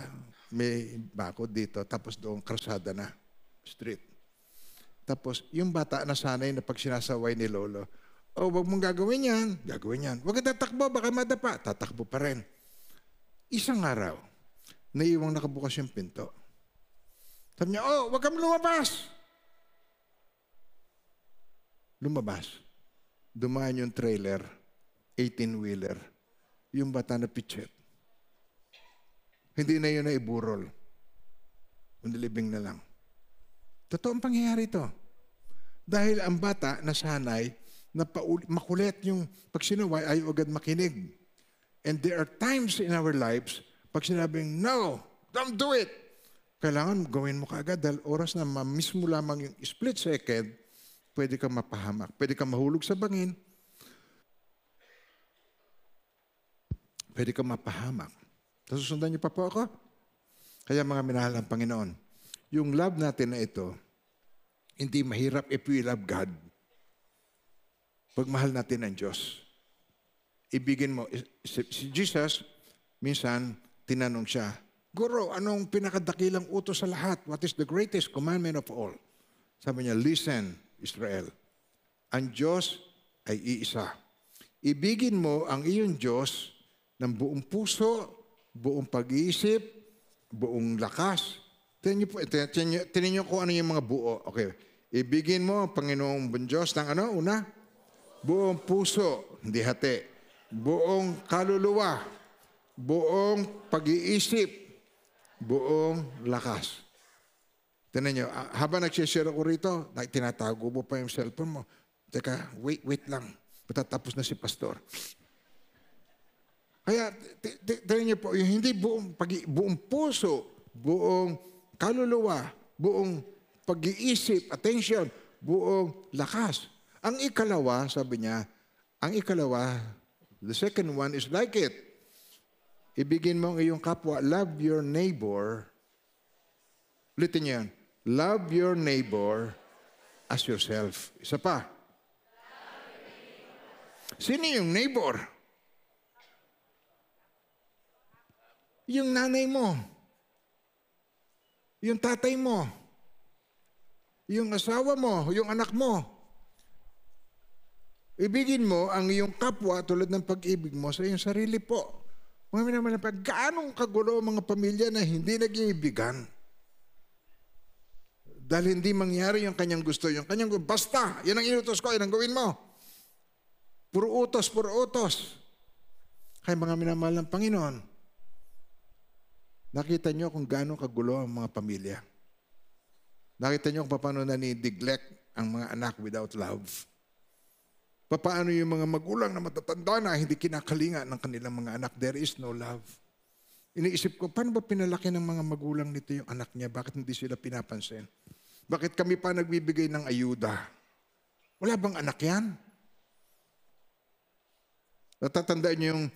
may bakod dito, tapos doon, krasada na, street. Tapos, yung bata nasanay na pag sinasaway ni Lolo, O, wag mong gagawin yan. Gagawin yan. Huwag kang tatakbo, baka madapa. Tatakbo pa rin. Isang araw, naiwang nakabukas yung pinto. Sabi niya, oh, wag kang lumabas. Lumabas. Dumaan yung trailer, 18-wheeler, yung bata na pitchet. Hindi na yun na iburol. Unilibing na lang. Totoong pangyayari ito. Dahil ang bata nasanay na makulit yung pag sinaway, ayaw agad makinig. And there are times in our lives, pag sinabing, no, don't do it. Kailangan gawin mo kaagad dahil oras na ma-miss mo lamang yung split second, pwede kang mapahamak. Pwede kang mahulog sa bangin. Pwede kang mapahamak. Nasusundan niyo pa po ako? Kaya mga minahal ng Panginoon, yung love natin na ito, hindi mahirap if we love God. Pagmahal natin ang Diyos. Ibigin mo, si Jesus, minsan, tinanong siya, Guro, anong pinakadakilang utos sa lahat? What is the greatest commandment of all? Sabi niya, listen, Israel, ang Diyos ay iisa. Ibigin mo ang iyong Diyos ng buong puso, buong pag-iisip, buong lakas. Tingnan niyo kung ano yung mga buo. Okay. Ibigin mo ang Panginoong Diyos ng ano? Una? Buong puso, hindi hati. Buong kaluluwa, buong pag-iisip, buong lakas. Tingnan niyo, habang nagsishare ako rito, tinatago mo pa yung cellphone mo. Teka, wait lang. Patatapos na si pastor. Kaya, tingnan niyo po, yung hindi buong puso, buong kaluluwa, buong pag-iisip, attention, buong lakas. Ang ikalawa, sabi niya, the second one is like it. Ibigin mo ang iyong kapwa, love your neighbor. Ulitin niyo yan. Love your neighbor as yourself. Isa pa. Sino yung neighbor? Yung nanay mo. Yung tatay mo. Yung asawa mo. Yung anak mo. Ibigin mo ang iyong kapwa tulad ng pag-ibig mo sa iyong sarili po. Mga minamahal na gaanong kagulo ang mga pamilya na hindi nag-iibigan. Dahil hindi mangyari yung kanyang gusto. Yung kanyang gusto, basta, yan ang inutos ko, yan ang gawin mo. Puro utos, puro utos. Kaya mga minamahal ng Panginoon, nakita niyo kung gaano kagulo ang mga pamilya. Nakita niyo kung paano nani-neglect ang mga anak without love. Paano yung mga magulang na matatanda na hindi kinakalinga ng kanilang mga anak? There is no love. Iniisip ko, paano ba pinalaki ng mga magulang nito yung anak niya? Bakit hindi sila pinapansin? Bakit kami pa nagbibigay ng ayuda? Wala bang anak yan? Natatandaan niyo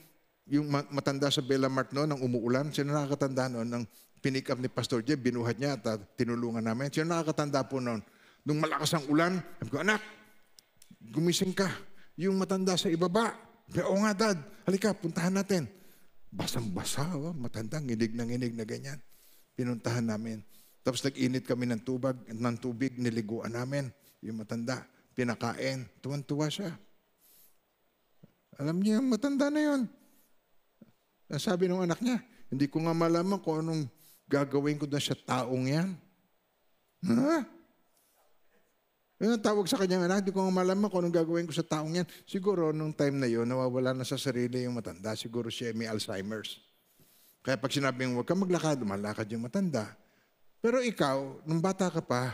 yung matanda sa Bella Mart noon, nang umuulan? Sino nakakatanda noon? Nang pinick up ni Pastor Jeb, binuhat niya at tinulungan namin. Sino nakakatanda po noon? Nung malakas ang ulan, sabi ko, anak, gumising ka. Yung matanda sa ibaba. Oo nga, Dad. Halika, puntahan natin. Basang-basa, matanda, nginig na ganyan. Pinuntahan namin. Tapos nag-init kami ng tubig, niliguan namin. Yung matanda, pinakain. Tuwan-tuwa siya. Alam niya, matanda na yun. Sabi ng anak niya, hindi ko nga malaman kung anong gagawin ko na sa taong yan. Ha? Yung tawag sa kanyang anak, hindi ko nga malaman kung anong gagawin ko sa taong yan. Siguro, nung time na yun, nawawala na sa sarili yung matanda. Siguro siya may Alzheimer's. Kaya pag sinabing, huwag kang maglakad, malakad yung matanda. Pero ikaw, nung bata ka pa,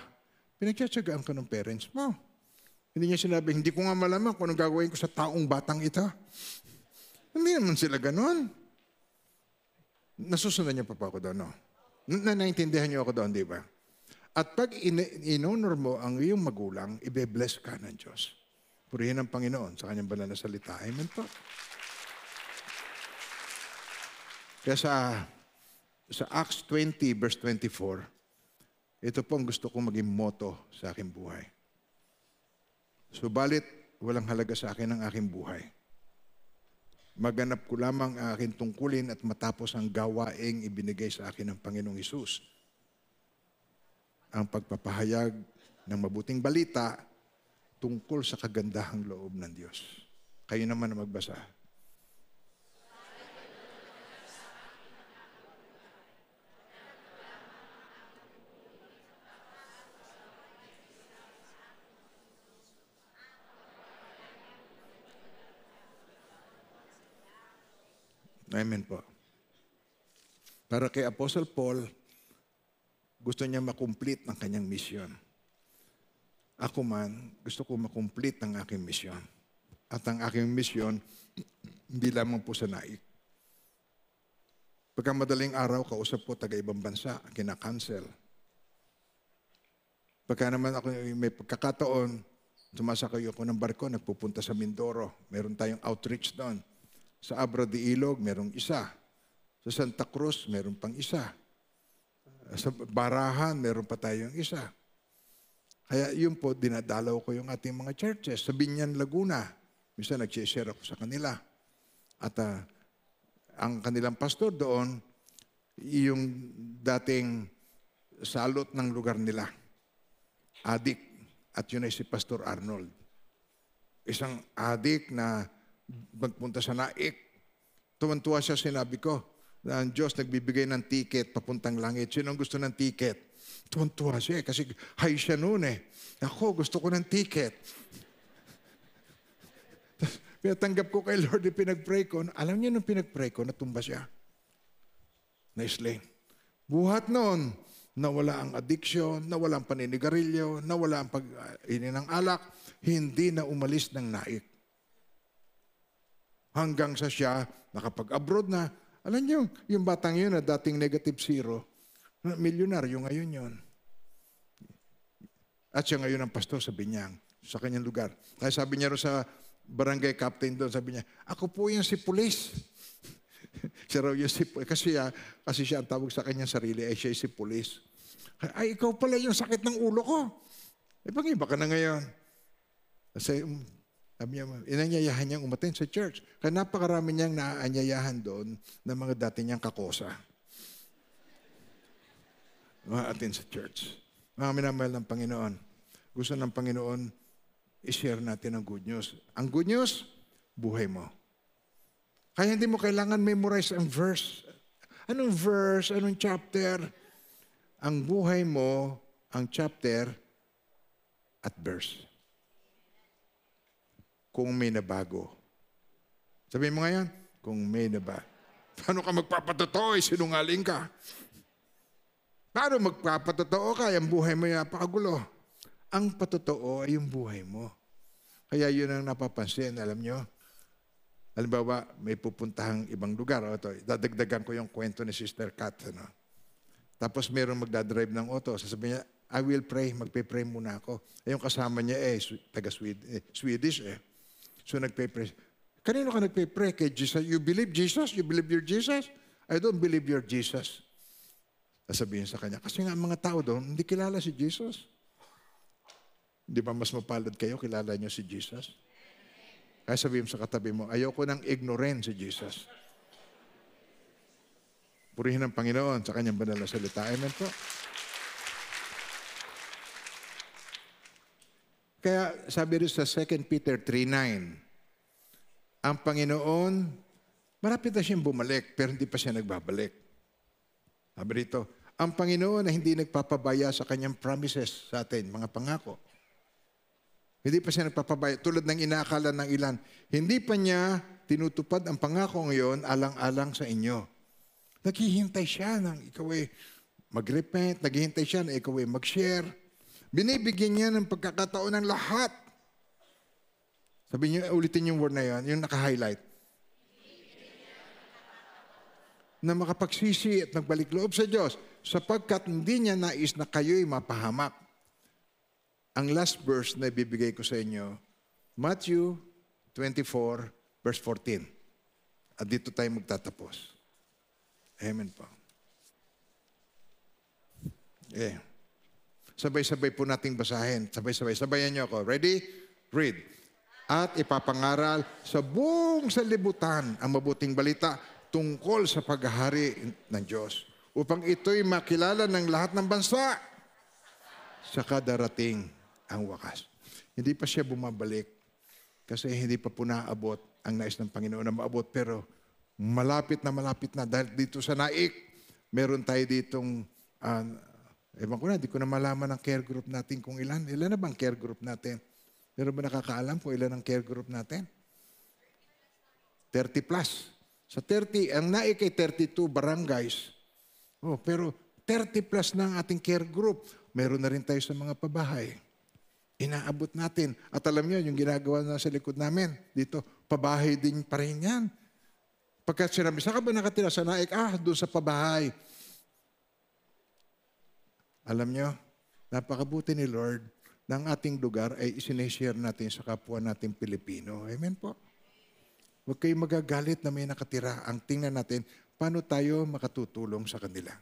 pinagtsatsagaan ka ng parents mo. Hindi niya sinabi, hindi ko nga malaman kung anong gagawin ko sa taong batang ito. Hindi naman sila ganon. Nasusunod niya pa ako doon, no? Naintindihan niyo ako doon, di ba? At pag inonor mo ang iyong magulang, ibe-bless ka ng Diyos. Purihin ang Panginoon sa kanyang banal na salita. Amen po. Kaya sa Acts 20, verse 24, ito po ang gusto kong maging motto sa aking buhay. Subalit, walang halaga sa akin ang aking buhay. Maganap ko lamang ang aking tungkulin at matapos ang gawaing ibinigay sa akin ng Panginoong Hesus. Ang pagpapahayag ng mabuting balita tungkol sa kagandahang loob ng Diyos. Kayo naman na magbasa. Amen po. Para kay Apostle Paul, gusto niya makumplete ng kanyang misyon. Ako man, gusto ko makumplete ang aking misyon. At ang aking misyon, hindi lamang po sa naik. Pagka madaling araw, kausap ko taga-ibang bansa, kinakancel. Pagka naman ako may pagkakataon, sumasakay ako ng barko, nagpupunta sa Mindoro. Meron tayong outreach doon. Sa Abra de Ilog, merong isa. Sa Santa Cruz, meron pang isa. Sa Barahan, meron pa tayong isa. Kaya yun po, dinadalaw ko yung ating mga churches. Sa Binyan, Laguna, minsan nag-share ako sa kanila. At ang kanilang pastor doon, yung dating salot ng lugar nila, adik. At yun ay si Pastor Arnold. Isang adik na magpunta sa naik. Tuwan-tuwa siya, sinabi ko, na ang Diyos nagbibigay ng ticket papuntang langit. Sino ang gusto ng ticket? Tuwan-tuwa siya kasi high siya noon eh. Ako, gusto ko ng ticket. Pinatanggap ko kay Lord yung pinag-pray ko. Alam niyo nung pinag-pray ko, natumba siya. Na-slain. Buhat noon, nawala ang addiction, nawala ang paninigarilyo, nawala ang pag-ini ng alak, hindi na umalis ng naik. Hanggang sa siya, nakapag-abroad na. Alam niyo, yung batang yun na dating -0, milyonaryo ngayon yun. At siya ngayon ang pastor sa Binyang, sa kanyang lugar. Kaya sabi niya rin sa barangay captain doon, sabi niya, ako po yung si Pulis. Siya raw yung si Pulis. Kasi siya ang tawag sa kanyang sarili, ay siya si Pulis. Ay, ikaw pala yung sakit ng ulo ko. Pag-iba ka na ngayon. Kasi, sabi niya, inanyayahan niyang umaten sa church. Kaya napakarami niyang naaanyayahan doon ng mga dati niyang kakosa. Umaten sa church. Mga minamahal ng Panginoon. Gusto ng Panginoon, i-share natin ang good news. Ang good news, buhay mo. Kaya hindi mo kailangan memorize ang verse. Anong verse? Anong chapter? Ang buhay mo, ang chapter at verse. Kung may nabago. Sabihin mo ngayon, kung may nabago. Paano ka magpapatotoo? Sinungaling ka. Paano magpapatotoo ka? Ang buhay mo yung napakagulo. Ang patotoo ay yung buhay mo. Kaya yun ang napapansin, alam nyo. Halimbawa, may pupuntahang ibang lugar. O, ito, dadagdagan ko yung kwento ni Sister Kat. Ano? Tapos mayroong magdadrive ng auto. Sasabihin niya, I will pray. Magpe-pray muna ako. Yung kasama niya Swedish eh. So nagpe-pray. Kanino ka nagpe-pray? Kay Jesus. You believe Jesus? You believe your Jesus? I don't believe your Jesus. Sasabihin sa kanya. Kasi nga ang mga tao doon, hindi kilala si Jesus. Di ba mas mapalad kayo, kilala niyo si Jesus? Kaya sabihin sa katabi mo, ayoko nang ignoren si Jesus. Purihin ang Panginoon sa kanyang banal na salita. Amen po. Kaya sabi rin sa 2 Peter 3:9, ang Panginoon, marapit na siyang bumalik, pero hindi pa siya nagbabalik. Sabi rito, ang Panginoon na hindi nagpapabaya sa kanyang promises sa atin, mga pangako. Hindi pa siya nagpapabaya, tulad ng inaakala ng ilan. Hindi pa niya tinutupad ang pangako ngayon alang-alang sa inyo. Naghihintay siya ng ikaw ay mag-repent, naghihintay siya na ikaw ay mag-share. Binibigyan niya ng pagkakataon ng lahat. Sabi niyo, ulitin yung word na yun, yung naka-highlight. Na makapagsisi at magbalik loob sa Diyos sapagkat hindi niya nais na kayo'y mapahamak. Ang last verse na ibibigay ko sa inyo, Matthew 24, verse 14. At dito tayo magtatapos. Amen po. Sabay-sabay po nating basahin. Sabay-sabay. Sabayan niyo ako. Ready? Read. At ipapangaral sa buong sanlibutan ang mabuting balita tungkol sa paghahari ng Diyos upang ito'y makilala ng lahat ng bansa sa kadarating ang wakas. Hindi pa siya bumabalik kasi hindi pa po naabot ang nais ng Panginoon na maabot. Pero malapit na dahil dito sa Naik, meron tayo ditong, ewan ko na, di ko na malaman ang care group natin kung ilan. Ilan na bang care group natin? Meron ba nakakaalam kung ilan ang care group natin? 30 plus. Sa 30, ang Naik ay 32 barangays. Oh, pero 30 plus na ang ating care group. Meron na rin tayo sa mga pabahay. Inaabot natin. At alam niyo, yung ginagawa na sa likod namin, dito, pabahay din pa rin yan. Pagkat sinabi, saan ka ba nakatira sa Naik? Doon sa pabahay. Alam niyo, napakabuti ni Lord na ang ating lugar ay isineshare natin sa kapwa nating Pilipino. Amen po. Huwag kayong magagalit na may nakatira. Ang tingnan natin, paano tayo makatutulong sa kanila.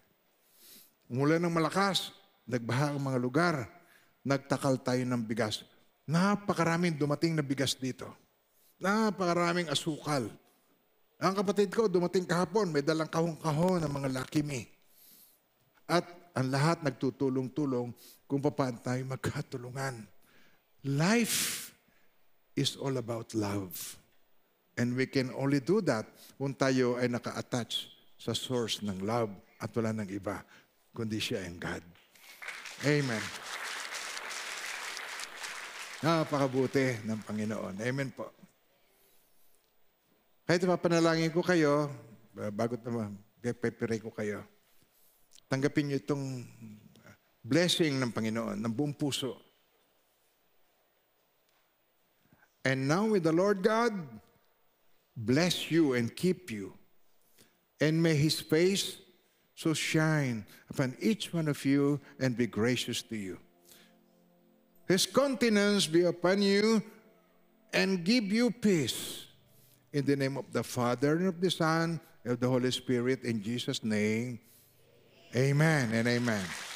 Umulan ng malakas, nagbaha ang mga lugar, nagtakal tayo ng bigas. Napakaraming dumating na bigas dito. Napakaraming asukal. Ang kapatid ko, dumating kahapon, may dalang kahon-kahon ng mga Lucky Me. At ang lahat nagtutulong-tulong kung paano tayo magkatulungan. Life is all about love. And we can only do that kung tayo ay naka-attach sa source ng love at wala ng iba, kundi siya ang God. Amen. Napakabuti ng Panginoon. Amen po. Kahit papanalangin ko kayo, bago naman, pipray ko kayo, tanggapin niyo itong blessing ng Panginoon, ng buong puso. And now with the Lord God, bless you and keep you. And may His face so shine upon each one of you and be gracious to you. His countenance be upon you and give you peace. In the name of the Father, and of the Son, and of the Holy Spirit, in Jesus' name, amen and amen.